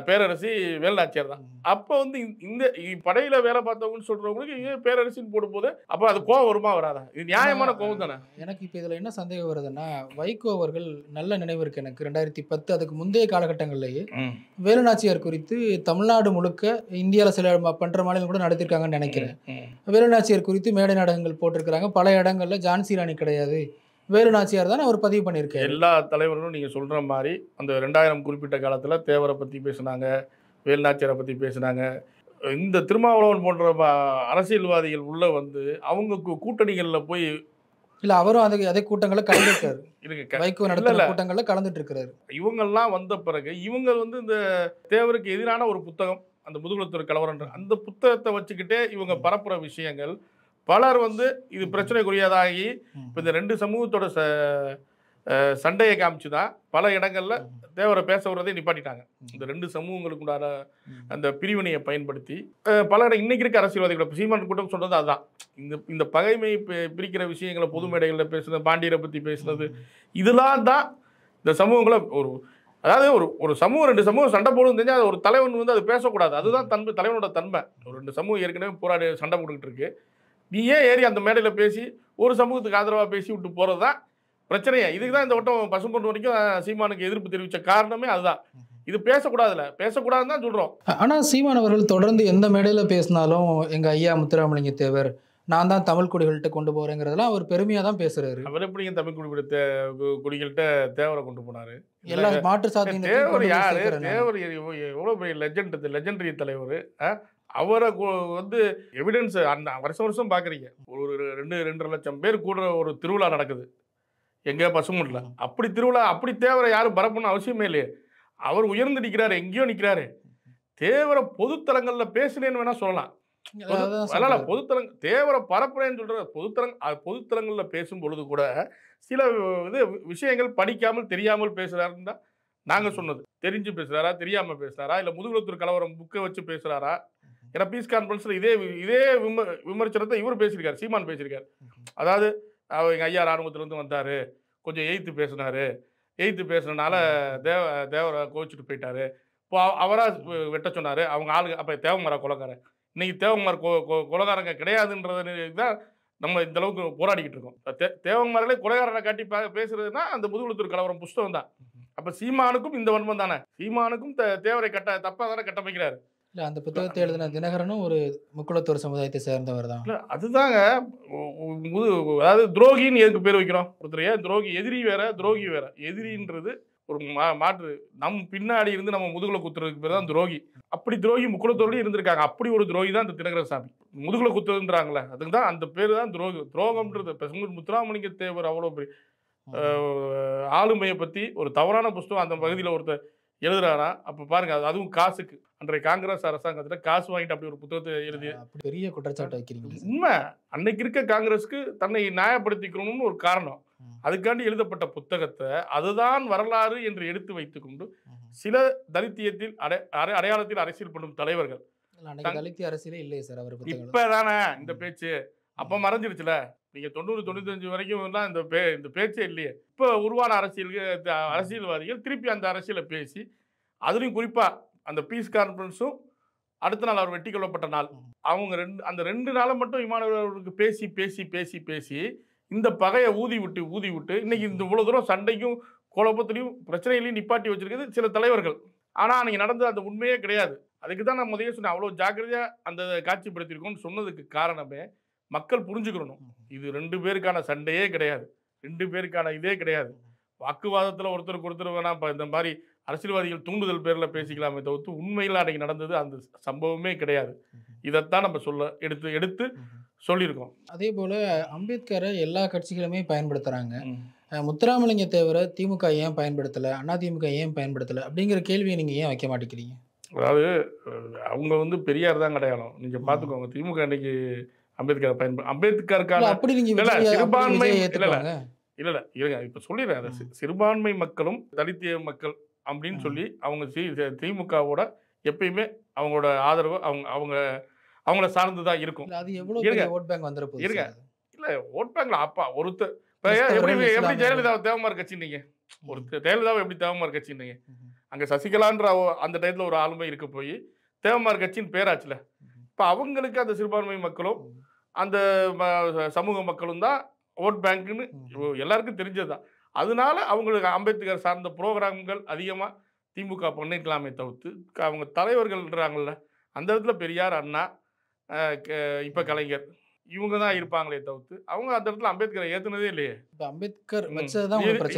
பேரரசி வேலுநாச்சியார் தான். அப்போ வந்து இந்த படையில வேலை பார்த்தவங்கன்னு சொல்றவங்களுக்கு பேரரசின்னு போடும்போது அப்போ அது கோவம் வருமா வராதா? இது நியாயமான கோவம் தானே. எனக்கு இப்போ இதில் என்ன சந்தேகம் வருதுன்னா, வைகோ அவர்கள் நல்ல நினைவு இருக்கு எனக்கு 2010 அதுக்கு முந்தைய காலகட்டங்கள்லேயே வேலுநாச்சியார் குறித்து தமிழ்நாடு முழுக்க இந்தியாவில் சில பண்ற மாநிலம் கூட நடத்திருக்காங்கன்னு நினைக்கிறேன். வேலுநாச்சியார் குறித்து மேடை நாடகங்கள் போட்டிருக்கிறாங்க. பல இடங்கள்ல ஜான்சி ராணி கிடையாது, வேலுநாச்சியார் தான் அவர் பதிவு பண்ணியிருக்காரு. எல்லா தலைவர்களும் நீங்க சொல்ற மாதிரி அந்த 2000 குறிப்பிட்ட காலத்துல தேவரை பத்தி பேசினாங்க, வேலுநாச்சியாரை பத்தி பேசினாங்க. இந்த திருமாவளவன் போன்ற அரசியல்வாதிகள் உள்ள வந்து அவங்க கூட்டணிகள்ல போய் இல்ல அவரும் அதே கூட்டங்களை கலந்துருக்காரு. வைகோ நடத்துற கூட்டங்கள்ல கலந்துட்டு இருக்கிறாரு. இவங்கெல்லாம் வந்த பிறகு இவங்க வந்து இந்த தேவருக்கு எதிரான ஒரு புத்தகம், அந்த முதுகுலத்தூர் கலவரன்ற அந்த புத்தகத்தை வச்சுக்கிட்டே இவங்க பரப்புற விஷயங்கள் பலர் வந்து இது பிரச்சனைக்குரியதாகி இப்போ இந்த ரெண்டு சமூகத்தோட சண்டையை காமிச்சுதான் பல இடங்கள்ல தேவரை பேச விடுறதை நிப்பாட்டிட்டாங்க. இந்த ரெண்டு சமூகங்களுக்கு உண்டான அந்த பிரிவினையை பயன்படுத்தி பல இடம் இன்னைக்கு இருக்க அரசியல்வாதிகள் சீமான் கூட்டம் சொல்றது அதுதான். இந்த பகைமை பிரிக்கிற விஷயங்களை பொது மேடைகளில் பேசுனது, பாண்டியரை பத்தி பேசுனது, இதெல்லாம் தான் இந்த சமூகங்களை அதாவது ஒரு சமூகம் ரெண்டு சமூகம் சண்டை போடுன்னு தெரிஞ்சா ஒரு தலைவன் வந்து அது பேசக்கூடாது. அதுதான் தன்மை, தலைவனோட தன்மை. ஒரு ரெண்டு சமூகம் ஏற்கனவே போராடி சண்டை போட்டுக்கிட்டு இருக்கு, நீ ஏன் ஏறி அந்த மேடையில் பேசி ஒரு சமூகத்துக்கு ஆதரவாக பேசி விட்டு போகிறது தான் பிரச்சனையே. இதுக்கு தான் இந்த வட்டம் பசும்பொன் வரைக்கும் சீமானுக்கு எதிர்ப்பு தெரிவித்த காரணமே அதுதான். இது பேசக்கூடாதுல்ல, பேசக்கூடாதுன்னு தான் சொல்கிறோம். ஆனால் சீமான் அவர்கள் தொடர்ந்து எந்த மேடையில் பேசினாலும் எங்கள் ஐயா முத்துராமலிங்க தேவர் நான் தான் தமிழ் குடிகள்கிட்ட கொண்டு போகிறேங்கிறதெல்லாம் அவர் பெருமையாக தான் பேசுகிறாரு. அவர் எப்படிங்க தமிழ் குடிகள்கிட்ட தேவரை கொண்டு போனார்? எல்லா மாற்று சாதி தேவர் யார்? தேவர் எவ்வளோ பெரிய லெஜெண்டரி தலைவர். அவரை வந்து எவிடன்ஸ் அந்த வருஷம் பார்க்குறீங்க. ஒரு 2.5 லட்சம் பேர் கூட ஒரு திருவிழா நடக்குது எங்கே பசுமூட்டில். அப்படி திருவிழா, அப்படி தேவரை யாரும் பரப்பணும்னு அவசியமே இல்லையே. அவர் உயர்ந்து நிற்கிறாரு, எங்கேயோ நிற்கிறாரு. தேவரை பொதுத்தலங்களில் பேசுனேன்னு வேணா சொல்லலாம். தேவரை பரப்புறேன்னு சொல்ற பொதுத்தலங்களில் பேசும் பொழுது கூட சில விஷயங்கள் படிக்காமல் தெரியாமல் பேசுறாருன்னு தான் நாங்க சொன்னது. தெரிஞ்சு பேசுறாரா, தெரியாம பேசுறாரா, இல்ல முதுகுலத்தூர் கலவரம் புக்கை வச்சு பேசுறாரா? ஏன்னா பீஸ் கான்ஃபரன்ஸ்ல இதே விமர்சனத்தை இவர் பேசியிருக்காரு, சீமான் பேசியிருக்காரு. அதாவது எங்க ஐயா ராணுவத்திலிருந்து வந்தாரு, கொஞ்சம் எய்த்து பேசுனனால தேவரை கோவிச்சுட்டு போயிட்டாரு, இப்போ அவரா வெட்ட சொன்னாரு, அவங்க ஆளுங்க. அப்ப தேவமரா கொலைக்காரன், இன்னைக்கு தேவகுமார் கொலைகாரங்க கிடையாதுன்றது தான் நம்ம இந்த அளவுக்கு போராடிக்கிட்டு இருக்கோம். தேவகுமார்களே கொலைகாரனை காட்டி பேசுறதுன்னா அந்த முதுகுலத்தூர் கலவரம் புஸ்தகம் தான். அப்ப சீமானுக்கும் இந்த வன்மம் தானே, சீமானுக்கும் தேவரை தப்பா தானே கட்டமைக்கிறாரு. இல்லை, அந்த புத்தகத்தை எழுதின தினகரனும் ஒரு முக்குளத்தூர் சமுதாயத்தை சேர்ந்தவர் தான். இல்லை அதுதாங்க, அதாவது துரோகின்னு எதுக்கு பேர் வைக்கிறோம்? ஒருத்தர் ஏன் துரோகி? எதிரி வேற, துரோகி வேற. எதிரின்றது ஒரு மாற்று, நம் பின்னாடி இருந்து நம்ம முதுகுல குத்துறதுக்கு பேர் தான் துரோகி. அப்படி துரோகி முக்குளத்தூர்லையும் இருந்திருக்காங்க. அப்படி ஒரு துரோகி தான் இந்த தினகர சாமி. முதுகுல குத்துறதுன்றாங்களே, அதுக்கு தான் அந்த பேர் தான் துரோகம்ன்றது. முத்துராமலிங்க தேவர் அவ்வளோ பெரிய ஆளுமையை பற்றி ஒரு தவறான புஸ்தகம் அந்த பகுதியில் ஒருத்தர் எழுதுறாரா? அப்போ பாருங்க, அதுவும் காசுக்கு. அன்றைய காங்கிரஸ் அரசாங்கத்தில் காசு வாங்கிட்டு அப்படி ஒரு புத்தகத்தை எழுதி பெரிய குற்றச்சாட்டு வைக்கிறீங்க. உண்மை, அன்னைக்கு இருக்க காங்கிரஸ்க்கு தன்னை நியாயப்படுத்திக்கணும்னு ஒரு காரணம். அதுக்காண்டி எழுதப்பட்ட புத்தகத்தை அதுதான் வரலாறு என்று எடுத்து வைத்துக் கொண்டு சில தலித்தியத்தில் அடையாளத்தில் அரசியல் பண்ணும் தலைவர்கள். தலித்திய அரசியலே இல்லையே சார் அவர். இப்பதானே இந்த பேச்சு, அப்ப மறைஞ்சிருச்சுல. நீங்க 90-95 வரைக்கும் தான் இந்த பேச்சே இல்லையே. இப்ப உருவான அரசியல்வாதிகள் திருப்பி அந்த அரசியலை பேசி, அதுலயும் குறிப்பா அந்த பீஸ் கான்ஃபரன்ஸும் அடுத்த நாள் அவர் வெட்டி கொல்லப்பட்ட நாள். அவங்க அந்த 2 நாளை மட்டும் இமானுவேல் அவர்களுக்கு பேசி பேசி பேசி பேசி இந்த பகையை ஊதி விட்டு இன்னைக்கு இந்த இவ்வளவு தூரம் சண்டைக்கும் குழப்பத்திலையும் பிரச்சனைகளையும் நிப்பாட்டி வச்சிருக்கிறது சில தலைவர்கள். ஆனா அன்னைக்கு நடந்தது அந்த உண்மையே கிடையாது. அதுக்கு தான் நான் முதல்ல சொன்னேன், அவ்வளவு ஜாக்கிரதையா அந்த காட்சிப்படுத்திருக்கோம்னு சொன்னதுக்கு காரணமே மக்கள் புரிஞ்சுக்கணும். இது 2 பேருக்கான சண்டையே கிடையாது, 2 பேருக்கான இதே கிடையாது. வாக்குவாதத்தில் ஒருத்தருக்கு ஒருத்தர் வேணா இந்த மாதிரி அரசியல்வாதிகள் தூண்டுதல் பேரில் பேசிக்கலாமே தவிர்த்து உண்மையில் அன்றைக்கி நடந்தது அந்த சம்பவமே கிடையாது. இதைத்தான் நம்ம எடுத்து சொல்லியிருக்கோம். அதே போல் அம்பேத்கரை எல்லா கட்சிகளுமே பயன்படுத்துகிறாங்க. முத்துராமலிங்க தேவரை திமுக ஏன் பயன்படுத்தலை, அதிமுக ஏன் பயன்படுத்தலை அப்படிங்கிற கேள்வியை நீங்கள் ஏன் வைக்க மாட்டேங்கிறீங்க? அதாவது அவங்க பெரியார் தான் கிடையாது. நீங்கள் பார்த்துக்கோங்க, திமுக அன்னைக்கு அம்பேத்கரை அம்பேத்கருக்கான அப்படி நீங்கள் சிறுபான்மை இல்ல இருங்க, இப்ப சொல்லிடுறேன். சிறுபான்மை மக்களும் தலித் மக்கள் அப்படின்னு சொல்லி அவங்க திமுகவோட எப்பயுமே அவங்களோட ஆதரவு அவங்கள சார்ந்துதான் இருக்கும். அது எவ்வளவு ஓட் பேங்க் வந்துருப்போம் இருங்க. இல்ல ஓட் பேங்க்ல அப்பா ஒருத்தர் எப்படி ஜெயலலிதா தேவமார் கட்சின்னீங்க, ஒரு ஜெயலலிதாவை எப்படி தேவமார் கட்சின்னீங்க, அங்க சசிகலான்ற அந்த டயத்துல ஒரு ஆளுமை இருக்க போய் தேவமார் கட்சின்னு பேராச்சுல. இப்ப அவங்களுக்கு அந்த சிறுபான்மை மக்களும் அந்த சமூக மக்களும் தான் ஓட் பேங்க்னு எல்லாருக்கும் தெரிஞ்சதுதான். அதனால அவங்களுக்கு அம்பேத்கர் சார்ந்த ப்ரோக்ராம்கள் அதிகமாக திமுக பண்ணிருக்கலாமே தவிர்த்து அவங்க தலைவர்கள்ன்றாங்கல்ல அந்த இடத்துல பெரியார், அண்ணா, இப்போ கலைஞர் இவங்க தான் இருப்பாங்களே தவிர்த்து அவங்க அந்த இடத்துல அம்பேத்கரை ஏற்றுனதே இல்லையே. அம்பேத்கர்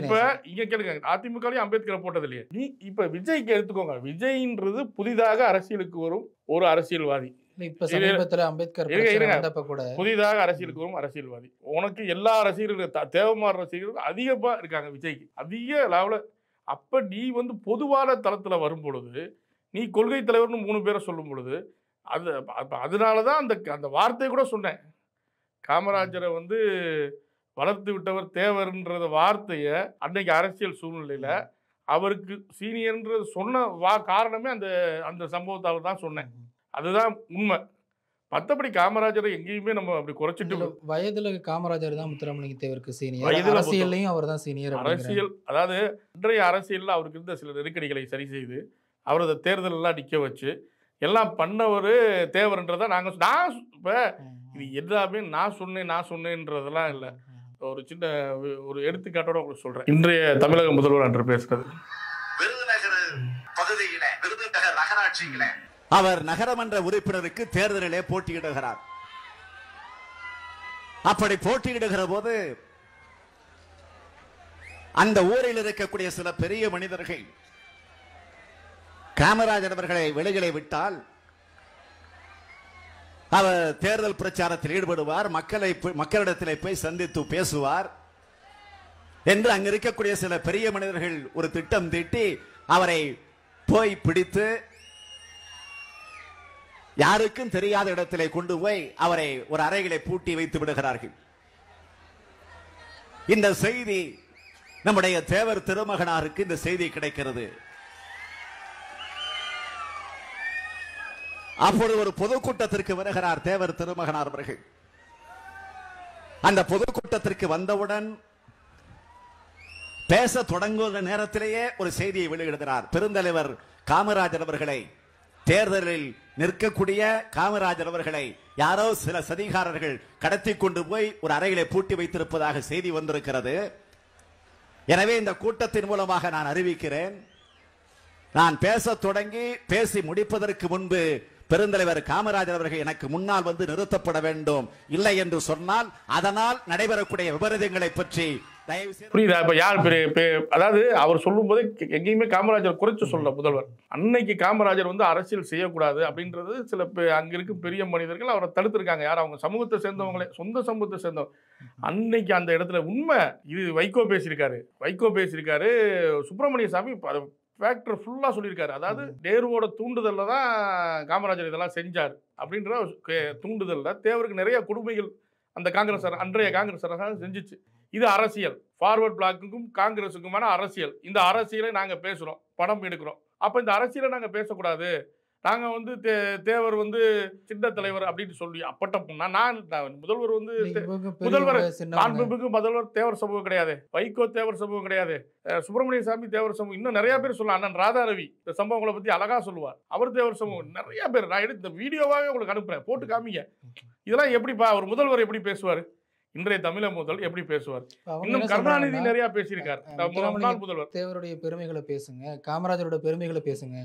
இப்போ இங்கே கேளுங்க, அதிமுகலையும் அம்பேத்கரை போட்டது இல்லையே. இப்ப விஜய்க்கு எடுத்துக்கோங்க, விஜய்ன்றது புதிதாக அரசியலுக்கு வரும் ஒரு அரசியல்வாதி. புதிதாக அரசியலுக்கு வரும் அரசியல்வாதி. உனக்கு எல்லா ரசிகர்களும் தேவமார் ரசிகர்கள் அதிகமா இருக்காங்க விஜய்க்கு, அதிக லெவல. அப்ப நீ பொதுவான தளத்துல வரும் பொழுது நீ கொள்கை தலைவர்னு 3 பேரை சொல்லும் பொழுது அதனாலதான் அந்த வார்த்தையை கூட சொன்னேன். காமராஜரை வளர்த்து விட்டவர் தேவர்ன்ற வார்த்தைய அன்னைக்கு அரசியல் சூழ்நிலையில அவருக்கு சீனியர்ன்றது சொன்ன காரணமே அந்த சம்பவத்தால தான் சொன்னேன். அதுதான் உண்மை. மற்றபடி காமராஜரை எங்கேயுமே நம்ம அப்படி குறைச்சிட்டு வயதுல காமராஜர் தான் முத்துராமலிங்க தேவருக்கு சீனியர், அரசியல்லையும் அவர் தான் சீனியர். அரசியல் அதாவது இன்றைய அரசியல்ல அவருக்கு இருந்த சில நெருக்கடிகளை சரி செய்து அவர் அந்த தேர்தல் எல்லாம் நிக்க வச்சு எல்லாம் பண்ணவர் தேவர்ன்றதை நான் இப்ப இது எல்லாமே நான் சொன்னேன்றதெல்லாம் இல்லை. ஒரு சின்ன ஒரு எடுத்துக்காட்டோட உங்களுக்கு சொல்றேன். இன்றைய தமிழக முதல்வர் என்று பேசுறது விருதுநகர் பகுதியில விருதுநகர் நகராட்சியில அவர் நகரமன்ற உறுப்பினருக்கு தேர்தலிலே போட்டியிடுகிறார். அப்படி போட்டியிடுகிற போது அந்த ஊரில் இருக்கக்கூடிய சில பெரிய மனிதர்கள் காமராஜர் அவர்களை வெளியிலே விட்டால் அவர் தேர்தல் பிரச்சாரத்தில் ஈடுபடுவார், மக்களிடத்திலே போய் சந்தித்து பேசுவார் என்று அங்க இருக்கக்கூடிய சில பெரிய மனிதர்கள் ஒரு திட்டம் தீட்டி அவரை போய் பிடித்து யாருக்கும் தெரியாத இடத்திலே கொண்டு போய் அவரை ஒரு அறைகளை பூட்டி வைத்து விடுகிறார்கள். இந்த செய்தி நம்முடைய தேவர் திருமகனாருக்கு இந்த செய்தி கிடைக்கிறது. அப்பொழுது ஒரு பொதுக்கூட்டத்திற்கு வருகிறார் தேவர் திருமகனார் அவர்கள். அந்த பொதுக்கூட்டத்திற்கு வந்தவுடன் பேச தொடங்குகிற நேரத்திலேயே ஒரு செய்தியை வெளியிடுகிறார். பெருந்தலைவர் காமராஜர் அவர்களை, தேர்தலில் நிற்கக்கூடிய காமராஜர் அவர்களை யாரோ சில சதிகாரர்கள் கடத்தி கொண்டு போய் ஒரு அறையிலே பூட்டி வைத்திருப்பதாக செய்தி வந்திருக்கிறது. எனவே இந்த கூட்டத்தின் மூலமாக நான் அறிவிக்கிறேன், நான் பேச தொடங்கி பேசி முடிப்பதற்கு முன்பு பெருந்தலைவர் காமராஜர் அவர்கள் எனக்கு முன்னால் வந்து நிறுத்தப்பட வேண்டும். இல்லை என்று சொன்னால் அதனால் நடைபெறக்கூடிய விபரீதங்களை பற்றி புரியுதா? இப்ப யார் அதாவது அவர் சொல்லும் போது எங்கேயுமே காமராஜர் குறைச்சு சொல்ல முதல்வர். அன்னைக்கு காமராஜர் அரசியல் செய்யக்கூடாது அப்படின்றது சில அங்க இருக்கும் பெரிய மனிதர்கள் அவரை தடுத்திருக்காங்க. யார்? அவங்க சமூகத்தை சேர்ந்தவங்களே, சொந்த சமூகத்தை சேர்ந்தவங்க. அன்னைக்கு அந்த இடத்துல உண்மை இது வைகோ பேசியிருக்காரு, சுப்பிரமணிய சாமி ஃபேக்டர் ஃபுல்லா சொல்லியிருக்காரு. அதாவது நேருவோட தூண்டுதல்ல தான் காமராஜர் இதெல்லாம் செஞ்சார் அப்படின்ற தூண்டுதல்ல தேவருக்கு நிறைய கொடுமைகள் அந்த காங்கிரஸ் அன்றைய காங்கிரஸ் அரசாங்கம் செஞ்சிச்சு. இது அரசியல், ஃபார்வர்ட் பிளாக்குக்கும் காங்கிரஸுக்குமான அரசியல். இந்த அரசியலை நாங்க பேசுறோம், படம் எடுக்கிறோம். அப்ப இந்த அரசியலை நாங்க பேசக்கூடாது, நாங்கள் வந்து தேவர் வந்து சின்ன தலைவர் அப்படின்னு சொல்லி அப்பட்ட நான் முதல்வர் வந்து முதல்வர் மாண்புமிகு முதல்வர் தேவர் சமூகம் கிடையாது, வைகோ தேவர் சமூகம் கிடையாது, சுப்பிரமணிய சாமி தேவர் சமூகம், இன்னும் நிறைய பேர் சொல்லலாம். அண்ணன் ராதாரவி இந்த சம்பவங்களை பத்தி அழகா சொல்லுவார், அவர் தேவர் சமூகம். நிறைய பேர் நான் எடுத்து இந்த வீடியோவாவே உங்களுக்கு அனுப்புறேன், போட்டு காமிங்க. இதெல்லாம் எப்படிப்பா ஒரு முதல்வர் எப்படி பேசுவார், இன்றைய தமிழக முதல்வர் எப்படி பேசுவார்? இன்னும் கருணாநிதி நிறைய பேசியிருக்காரு. முன்னாள் முதல்வர் தேவருடைய பெருமைகளை பேசுங்க, காமராஜரோட பெருமைகளை பேசுங்க,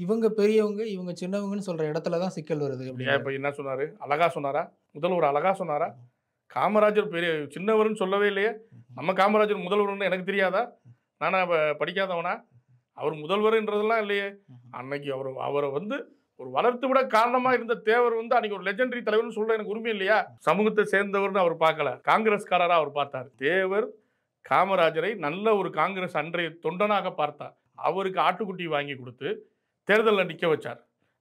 இவங்க பெரியவங்க இவங்க சின்னவங்கன்னு சொல்ற இடத்துலதான் சிக்கல் வருது. இப்ப என்ன சொன்னாரு, அழகா சொன்னாரா? முதல்வர் அழகா சொன்னாரா? காமராஜர் பெரிய சின்னவர்னு சொல்லவே இல்லையே. நம்ம காமராஜர் முதல்வர்னு எனக்கு தெரியாதா? நானா படிக்காதவனா? அவர் முதல்வர்ன்றதெல்லாம் இல்லையே. அன்னைக்கு அவரை வந்து ஒரு வளர்த்து விட காரணமா இருந்த தேவர் வந்து அன்னைக்கு ஒரு லெஜெண்டரி தலைவர்னு சொல்ற எனக்கு உரிமை இல்லையா? சமூகத்தை சேர்ந்தவர்னு அவர் பார்க்கல, காங்கிரஸ்காரரா அவர் பார்த்தார். தேவர் காமராஜரை நல்ல ஒரு காங்கிரஸ் அன்றைய தொண்டனாக பார்த்தார். அவருக்கு ஆட்டுக்குட்டி வாங்கி கொடுத்து தேர்தலில் நிற்க வச்சார்.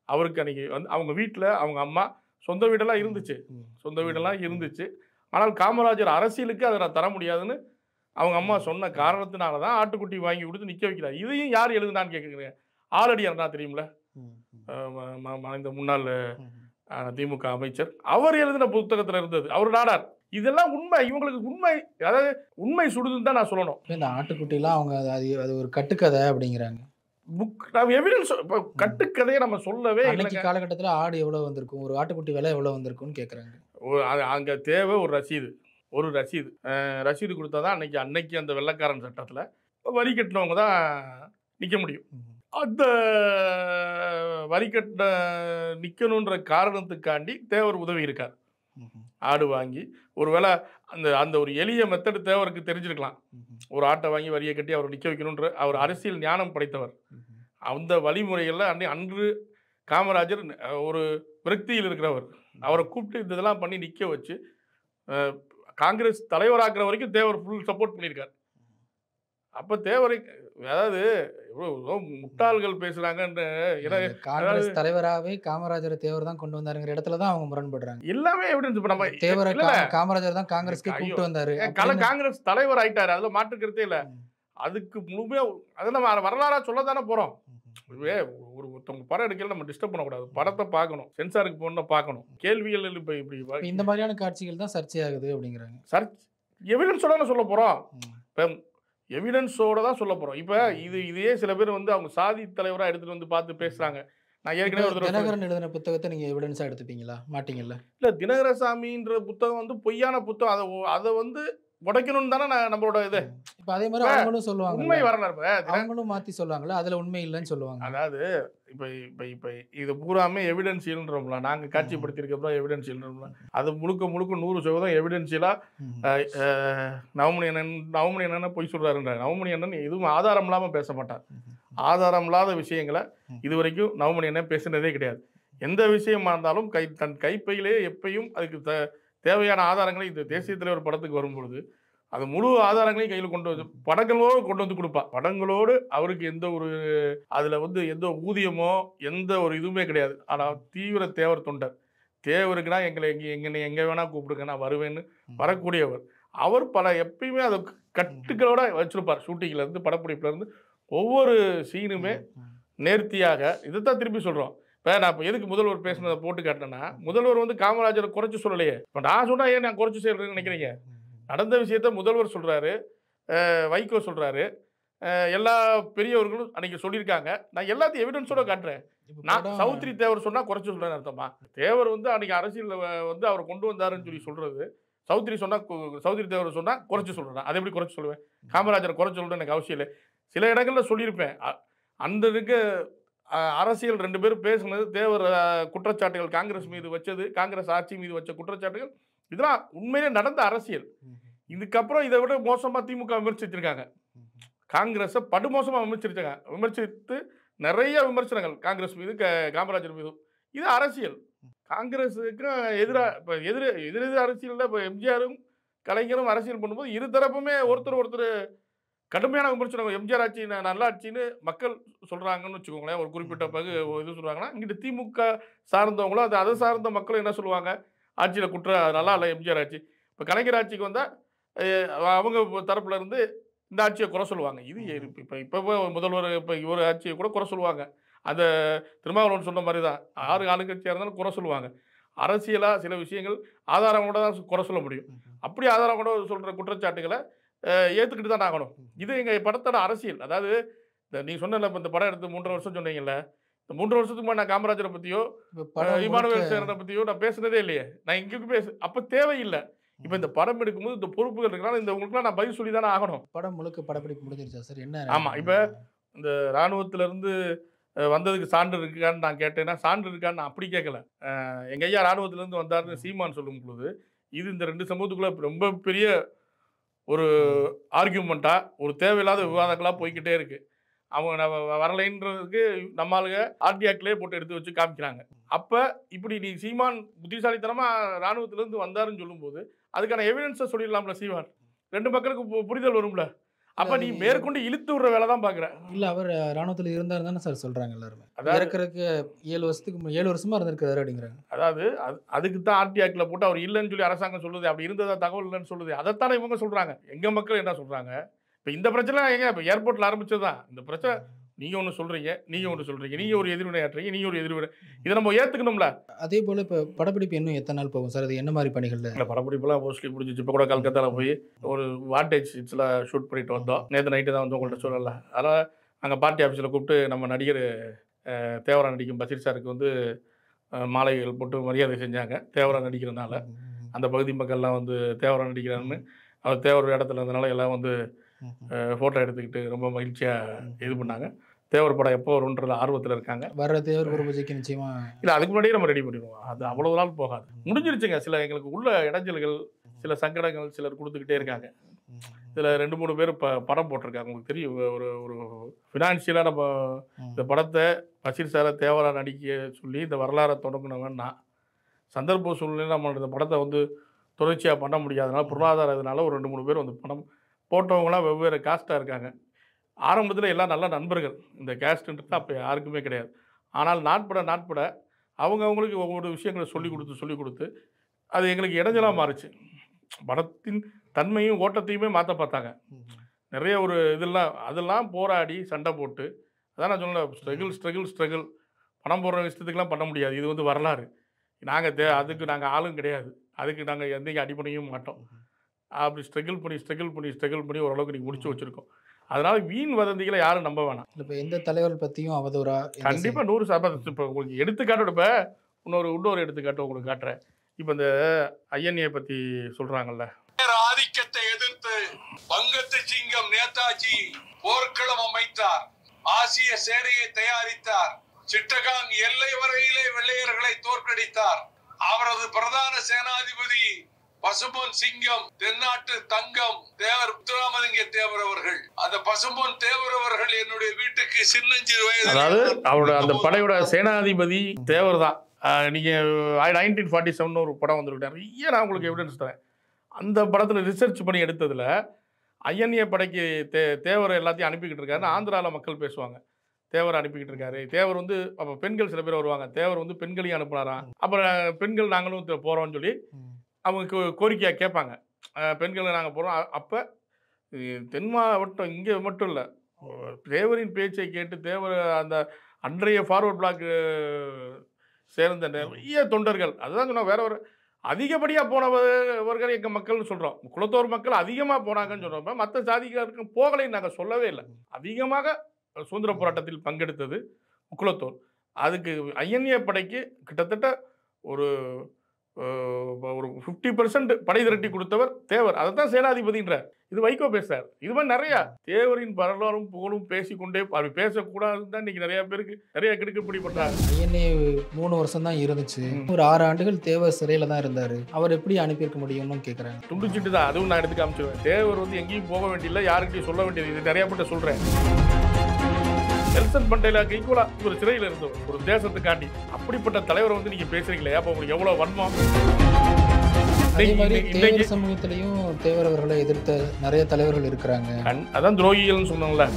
அவருக்கு அன்னைக்கு வந்து அவங்க வீட்டில் அவங்க அம்மா சொந்த வீடெல்லாம் இருந்துச்சு. ஆனால் காமராஜர் அரசியலுக்கு அதை நான் தர முடியாதுன்னு அவங்க அம்மா சொன்ன காரணத்தினால தான் ஆட்டுக்குட்டி வாங்கி கொடுத்து நிற்க வைக்கிறார். இதையும் யார் எழுதுனான்னு கேட்குறேன். ஆலடியார்னா தெரியுமில்ல, இந்த முன்னாள் திமுக அமைச்சர், அவர் எழுதின புத்தகத்தில் இருந்தது, அவர் நாடார். இதெல்லாம் உண்மை, இவங்களுக்கு உண்மை, அதாவது உண்மை சுடுதுன்னு தான் நான் சொல்லணும். இந்த ஆட்டுக்குட்டிலாம் அவங்க அது ஒரு கட்டுக்கதை அப்படிங்கிறாங்க. எவிடன்ஸ் கட்டுக்கதையை நம்ம சொல்லவே இல்லை. காலகட்டத்தில் ஆடு எவ்வளோ வந்திருக்கும், ஒரு ஆட்டுக்குட்டி விலை எவ்வளோ வந்திருக்கும்னு கேட்குறாங்க. அங்கே தேவை ஒரு ரசீது கொடுத்தா தான் அன்னைக்கு அந்த வெள்ளைக்காரன் சட்டத்தில் வரி கட்டினவங்க தான் நிற்க முடியும். அந்த வரி கட்ட நிற்கணுன்ற காரணத்துக்காண்டி தேவர் உதவி இருக்கார். ஆடு வாங்கி ஒருவேளை அந்த ஒரு எளிய மெத்தடு தேவருக்கு தெரிஞ்சிருக்கலாம். ஒரு ஆட்டை வாங்கி வரியை கட்டி அவர் நிற்க வைக்கணுன்ற அவர் அரசியல் ஞானம் படைத்தவர். அந்த வழிமுறைகளில் அன்று காமராஜர் ஒரு விரக்தியில் இருக்கிறவர். அவரை கூப்பிட்டு இதெல்லாம் பண்ணி நிற்க வச்சு காங்கிரஸ் தலைவராக்குற வரைக்கும் தேவர் ஃபுல் சப்போர்ட் பண்ணியிருக்கார். அப்போ தேவரை, அதாவது முட்டாள்கள் பேசுறாங்கன்னு, காங்கிரஸ் தலைவராகவே காமராஜர் தேவர் தான் கொண்டு வந்தாருங்கிற இடத்துல தான் அவங்க முரண்படுறாங்க. எல்லாமே எவிடன்ஸ். இப்ப நம்ம தேவரை காமராஜர் தான் காங்கிரஸ்க்கு கூப்பிட்டு வந்தாரு, காங்கிரஸ் தலைவர் ஆயிட்டாரு, அதுல மாற்றுக்கிறதே இல்லை. அதுக்கு முழுமையா அதை நம்ம வரலாறா சொல்ல தானே போறோம். ஒருத்தவங்க படம் எடுக்கல நம்ம டிஸ்டர்ப் பண்ணக்கூடாது, படத்தை பார்க்கணும், சென்சாருக்கு போன பார்க்கணும். கேள்விகள் இப்ப இப்படி இந்த மாதிரியான காட்சிகள் தான் சர்ச்சையாகுது அப்படிங்கிறாங்க. எவிடன்ஸோட சொல்ல போறோம், இப்ப எவிடன்ஸோட தான் சொல்ல போறோம். இப்ப இதையே சில பேர் வந்து அவங்க சாதி தலைவராக எடுத்துட்டு வந்து பார்த்து பேசுறாங்க. நான் ஏற்கனவே தினகரன் எழுதின புத்தகத்தை நீங்க எவிடன்ஸா எடுத்துப்பீங்களா மாட்டீங்கல்ல? இல்ல, தினகரசாமின்ற புத்தகம் வந்து பொய்யான புத்தகம், அதை வந்து உடைக்கணும்னு தானே நம்மளோட இது. இப்ப அதே மாதிரி அவங்களும் சொல்லுவாங்க, உண்மை வரல, அவங்களும் மாத்தி சொல்லுவாங்களா, அதுல உண்மை இல்லைன்னு சொல்லுவாங்க. அதாவது இப்ப இது பூராமே எவிடன்சியல்ன்றோம்ல, நாங்க காட்சிப்படுத்திருக்கோம்ல எவிடன்சியல்ன்றோம்ல, அது முழுக்க 100% எவிடன்சியலா நவமணி அண்ணன் பொய் சொல்றாருன்ற. நவமணி அண்ணன் எதுவும் ஆதாரம் இல்லாம பேச மாட்டார். ஆதாரம் இல்லாத விஷயங்களை இதுவரைக்கும் நவமணி அண்ணன் பேசுனதே கிடையாது. எந்த விஷயமா இருந்தாலும் தன் கைப்பையிலே எப்பயும் அதுக்கு தேவையான ஆதாரங்களை இந்த தேசிய தலைவர் படத்துக்கு வரும்பொழுது அது முழு ஆதாரங்களையும் கையில் கொண்டு வந்து படங்களோடு கொண்டு வந்து கொடுப்பா. படங்களோடு அவருக்கு எந்த ஒரு அதில் வந்து எந்த ஊதியமோ எந்த ஒரு இதுவுமே கிடையாது. ஆனால் தீவிர தேவர் தொண்டர். தேவருக்குன்னா எங்கே வேணால் கூப்பிடுங்க, நான் வருவேன்னு வரக்கூடியவர். அவர் எப்பயுமே அதை கட்டுகளோட வச்சிருப்பார். ஷூட்டிங்லேருந்து படப்பிடிப்புலேருந்து ஒவ்வொரு சீனுமே நேர்த்தியாக. இதைத்தான் திருப்பி சொல்கிறோம். இப்போ நான் இப்போ எதுக்கு முதல்வர் பேசுனதை போட்டு காட்டினேன்னா, முதல்வர் வந்து காமராஜரை குறைச்சி சொல்லலையே. இப்போ நான் சொன்னால் ஏன் நான் குறைச்சி சொல்கிறேன்னு நினைக்கிறீங்க? நடந்த விஷயத்த முதல்வர் சொல்கிறாரு, வைகோ சொல்கிறாரு, எல்லா பெரியவர்களும் அன்றைக்கி சொல்லியிருக்காங்க. நான் எல்லாத்தையும் எவிடன்ஸோட காட்டுறேன். நான் சௌத்ரி தேவர் சொன்னால் குறைச்சி சொல்கிறேன்னு அர்த்தமா? தேவர் வந்து அன்றைக்கி அரசியலில் வந்து அவர் கொண்டு வந்தாருன்னு சொல்லி சொல்கிறது, சௌத்ரி தேவர் சொன்னால் குறைச்சி சொல்கிறேன். அதை எப்படி குறைச்சி சொல்லுவேன்? காமராஜரை குறைச்சி சொல்கிறேன் எனக்கு அவசியம் இல்லை. சில இடங்களில் சொல்லியிருப்பேன். அந்த இதுக்கு அரசியல் 2 பேரும் பேசுனது, தேவர் குற்றச்சாட்டுகள் காங்கிரஸ் மீது வச்சது, காங்கிரஸ் ஆட்சி மீது வச்ச குற்றச்சாட்டுகள், இதெல்லாம் உண்மையிலே நடந்த அரசியல். இதுக்கப்புறம் இதை விட மோசமாக திமுக விமர்சிச்சிருக்காங்க. காங்கிரஸை படுமோசமாக விமர்சித்து நிறைய விமர்சனங்கள் காங்கிரஸ் மீது காமராஜர் மீதும். இது அரசியல். காங்கிரஸுக்கும் எதிராக இப்போ எதிர் அரசியலில் இப்போ எம்ஜிஆரும் கலைஞரும் அரசியல் பண்ணும்போது இரு தரப்புமே ஒருத்தர் கடுமையான விமர்சனம். எம்ஜிஆர் ஆட்சி நல்ல ஆட்சின்னு மக்கள் சொல்கிறாங்கன்னு வச்சுக்கோங்களேன். ஒரு குறிப்பிட்ட இது சொல்கிறாங்கன்னா, இங்கிட்டு திமுக சார்ந்தவங்களோ அதை சார்ந்த மக்களும் என்ன சொல்லுவாங்க, ஆட்சியில் நல்லா இல்லை எம்ஜிஆர் ஆட்சி. இப்போ கலைஞர் ஆட்சிக்கு வந்தால் அவங்க தரப்புல இருந்து இந்த ஆட்சியை குறை சொல்லுவாங்க. இது இப்போ முதல்வர் இப்போ இவர் ஆட்சியை கூட குறை சொல்லுவாங்க. அந்த திருமாவளவன் சொன்ன மாதிரி தான் 6 ஆளுங்கட்சியாக இருந்தாலும் குறை சொல்லுவாங்க. அரசியலாக சில விஷயங்கள் ஆதாரங்களோட தான் குறை சொல்ல முடியும். அப்படி ஆதாரங்களோட சொல்கிற குற்றச்சாட்டுகளை ஏற்றுக்கிட்டு தான் ஆகணும். இது எங்கள் படத்தோட அரசியல். அதாவது நீங்கள் சொன்னல இப்போ இந்த படம் எடுத்து 3 வருஷம் சொன்னீங்கல்ல, இந்த 3 வருஷத்துக்கு முன்னாடி நான் காமராஜரை பற்றியோ இமானுவேல் சேரனை பற்றியோ நான் பேசுனதே இல்லையே. நான் எங்கேயும் அப்போ தேவையில்லை. இப்போ இந்த படம் எடுக்கும்போது இந்த பொறுப்புகள் இருக்கிறனால இந்த உங்களுக்குலாம் நான் பதில் சொல்லி தானே ஆகணும். படம் முழுக்க படப்பிடிப்பு முடிஞ்சிருச்சா சார்? என்ன? ஆமாம். இப்போ இந்த இராணுவத்திலேருந்து வந்ததுக்கு சான்று இருக்கான்னு நான் கேட்டேன்னா, சான்று இருக்கான்னு நான் அப்படி கேட்கல. எங்கள் ஐயா இராணுவத்திலேருந்து வந்தாருன்னு சீமான் சொல்லும் பொழுது இது இந்த 2 சமூகத்துக்குள்ளே ரொம்ப பெரிய ஒரு ஆர்கியூமெண்ட்டாக ஒரு தேவையில்லாத விவாதங்களாக போய்கிட்டே இருக்குது. அவங்க நம்ம வரலைன்றதுக்கு நம்ம ஆளுங்க ஆர்டிஆக்லேயே போட்டு எடுத்து வச்சு காமிக்கிறாங்க. அப்போ இப்படி நீ சீமான் புத்திசாலித்தனமாக இராணுவத்திலேருந்து வந்தாருன்னு சொல்லும்போது அதுக்கான எவிடன்ஸை சொல்லிடலாம்ல சீமான். 2 மக்களுக்கு புரிதல் வரும்ல. அப்போ நீ மேற்கொண்டு இழுத்து விடுற வேலை தான் பார்க்குற. இல்லை, அவர் இராணுவத்தில் இருந்தார் தானே சார் சொல்கிறாங்க எல்லாருமே. அதாவது இருக்கிறதுக்கு 7 வருஷமாக இருந்திருக்காரு அப்படிங்கிறாங்க. அதாவது அதுக்கு தான் ஆர்டிஆக்டில் போட்டு அவர் இல்லைன்னு சொல்லி அரசாங்கம் சொல்லுது. அப்படி இருந்ததா தகவல் இல்லைன்னு சொல்லுது. அதைத்தானே இவங்க சொல்கிறாங்க. எங்கள் மக்கள் என்ன சொல்கிறாங்க? இப்போ இந்த பிரச்சனை எங்க இப்போ ஏர்போர்ட்டில் ஆரம்பிச்சது தான் இந்த பிரச்சனை. நீங்கள் ஒன்று சொல்கிறீங்க, நீங்கள் ஒன்று சொல்கிறீங்க, நீங்கள் ஒரு எதிர்வினை ஆற்றுறீங்க, நீங்கள் ஒரு எதிர்வினை. இதை நம்ம ஏற்றுக்கணும்ல. அதே போல் இப்போ படப்பிடிப்பு இன்னும் எத்தனை நாள் போகும் சார்? அது என்ன மாதிரி பணிகள்? இல்லை, படப்பிடிப்புலாம் மோஸ்ட்லி முடிஞ்சிச்சு. இப்போ கூட கல்கத்தாவில் போய் ஒரு வாண்டேஜ் சீட்ஸில் ஷூட் பண்ணிட்டு வந்தோம். நேற்று நைட்டு தான் வந்து உங்கள்கிட்ட சொல்லலை. அதனால் அங்கே பார்ட்டி ஆஃபீஸில் கூப்பிட்டு நம்ம நடிகர் தேவரா நடிக்கும் பஷீர் சாருக்கு வந்து மாலைகள் போட்டு மரியாதை செஞ்சாங்க. தேவரா நடிக்கிறதுனால அந்த பகுதி மக்கள்லாம் வந்து தேவரா நடிக்கிறான்னு அவர் தேவர் இடத்துல இருந்தனால எல்லாம் வந்து ஃபோட்டோ எடுத்துக்கிட்டு ரொம்ப மகிழ்ச்சியாக இது பண்ணாங்க. தேவர் படம் எப்போ வரும்ன்ற ஆர்வத்தில் இருக்காங்க. வர்ற தேவர் ஒரு பூஜைக்கு நிச்சயமா இல்லை, அதுக்கு முன்னாடியே நம்ம ரெடி பண்ணிடுவோம். அது அவ்வளோ நாள் போகாது. முடிஞ்சிருச்சுங்க. சில எங்களுக்கு உள்ள இடைஞ்சல்கள், சில சங்கடங்கள் சிலர் கொடுத்துக்கிட்டே இருக்காங்க. இதில் 2-3 பேர் படம் போட்டிருக்காங்க. உங்களுக்கு தெரியும், ஒரு ஃபினான்ஷியலாக நம்ம இந்த படத்தை பஷீர் சாரை தேவரா நடிக்க சொல்லி இந்த வரலாறை தொடங்கினவன்னா சந்தர்ப்ப சூழ்நிலை நம்ம இந்த படத்தை வந்து தொடர்ச்சியாக பண்ண முடியாதனால பொருளாதார இதனால ஒரு 2-3 பேர் வந்து படம் போட்டவங்களாம் வெவ்வேறு காஸ்ட்டாக இருக்காங்க. ஆரம்பத்தில் எல்லாம் நல்ல நண்பர்கள். இந்த கேஸ்ட்ன்றது அப்போ யாருக்குமே கிடையாது. ஆனால் நாட்பட அவங்களுக்கு ஒவ்வொரு விஷயங்களை சொல்லிக் கொடுத்து அது எங்களுக்கு இடைஞ்சலாக மாறுச்சு. படத்தின் தன்மையும் ஓட்டத்தையுமே மாற்ற பார்த்தாங்க. நிறைய ஒரு அதெல்லாம் போராடி சண்டை போட்டு அதான் நான் சொன்னேன், ஸ்ட்ரகிள் பணம் போடுற விஷயத்துக்கெல்லாம் பண்ண முடியாது. இது வந்து வரலாறு. அதுக்கு நாங்கள் ஆளும் கிடையாது. அதுக்கு நாங்கள் எந்தையும் அடிப்படையும் மாட்டோம். அப்படி ஸ்ட்ரகிள் பண்ணி ஓரளவுக்கு நீங்கள் முடிச்சு வச்சுருக்கோம். அதனால் வீண் வதந்திகளை யாரும் நம்ப வேணாம். இப்போ எந்த தலைவர் பற்றியும் அவதூறா கண்டிப்பாக 100%. இப்போ உங்களுக்கு எடுத்துக்காட்டோட இப்போ இன்னொரு எடுத்துக்காட்டு உங்களுக்கு காட்டுறேன். இப்போ இந்த ஐஎன்ஏ பற்றி சொல்கிறாங்கல்ல, ஆதிக்கத்தை எதிர்த்து வங்கத்து சிங்கம் நேதாஜி போர்க்களம் அமைத்தார். ஆசிய சேனையை தயாரித்தார். சிட்டகாங் எல்லை வரையிலே வெள்ளையர்களை தோற்கடித்தார். அவரது பிரதான சேனாதிபதி பசும்பொன் சிங்கம், தென்னாட்டு தங்கம் தேவர் முத்துராமலிங்க தேவர் அவர்கள். அந்த பசும்பொன் தேவர் அவர்கள் என்னுடைய வீட்டுக்கு சின்னஞ்சிறு வயது, அதாவது அவரோட அந்த படையோட சேனாதிபதி தேவர் தான். நீங்கள் 1947 ஒரு படம் வந்துருக்கிட்டேன். நிறைய நான் உங்களுக்கு எவிடன்ஸ் தரேன். அந்த படத்தில் ரிசர்ச் பண்ணி எடுத்ததில் ஐஎன்ஏ படைக்கு தேவர் எல்லாத்தையும் அனுப்பிக்கிட்டு இருக்காருன்னு ஆந்திராவில் மக்கள் பேசுவாங்க. தேவர் அனுப்பிக்கிட்டு இருக்காரு. தேவர் வந்து அப்போ பெண்கள் சில பேர் வருவாங்க. தேவர் வந்து பெண்களையும் அனுப்புனாராம். அப்புறம் பெண்கள் நாங்களும் போகிறோம்னு சொல்லி அவங்க கோரிக்கையாக கேட்பாங்க. பெண்களை நாங்கள் போகிறோம். அப்போ தென் மாவட்டம் இங்கே மட்டும் இல்லை, தேவரின் பேச்சை கேட்டு தேவர் அந்த அன்றைய ஃபார்வர்ட் பிளாக் சேர்ந்த நிறைய தொண்டர்கள், அதுதான் சொன்னால் வேற ஒரு அதிகப்படியாக போனவர்கள் எங்கள் மக்கள்னு சொல்கிறோம். குலத்தோர் மக்கள் அதிகமாக போனாங்கன்னு சொல்கிறோம். மற்ற சாதிக்காருக்கு போகலைன்னு நாங்கள் சொல்லவே இல்லை. அதிகமாக சுதந்திர போராட்டத்தில் பங்கெடுத்தது குலத்தோர். அதுக்கு ஐஎன்ஏ படைக்கு கிட்டத்தட்ட ஒரு 50% படை திரட்டி கொடுத்தவர் தேவர். அதை தான் சேனாதிபதின்றார். இது வைகோ பேசுறார். இது மாதிரி நிறையா தேவரின் வரலாறும் புகழும் பேசிக்கொண்டே அப்படி பேசக்கூடாதுன்னு தான் இன்னைக்கு நிறைய பேருக்கு நிறைய கெடுக்கப்படி பண்றாங்க. ஐஎன்ஏ 3 வருஷம் தான் இருந்துச்சு. ஒரு 6 ஆண்டுகள் தேவர் சிறையில் தான் இருந்தார். அவர் எப்படி அனுப்பியிருக்க முடியும்னு கேட்குறாங்க. துண்டிச்சுட்டு தான் அதுவும் நான் எடுத்து காமிச்சிருவேன். தேவர் வந்து எங்கேயும் போக வேண்டியதில்லை, யாருக்கிட்டையும் சொல்ல வேண்டியது. இது நிறைய பேர்ட்ட சொல்கிறேன். நெல்சன் மண்டேலாக்கு ஈக்குவலாக ஒரு சிறையில் இருந்தவர், ஒரு தேசத்துக்காண்டி. அப்படிப்பட்ட தலைவரை வந்து நீங்கள் பேசுறீங்களே, அப்போ உங்களுக்கு எவ்வளோ வன்மம். தேவர் சமூகத்திலையும் தேவர் அவர்களை எதிர்த்த நிறைய தலைவர்கள் இருக்கிறாங்க. அதான் துரோகிகள்னு சொன்னாங்களே.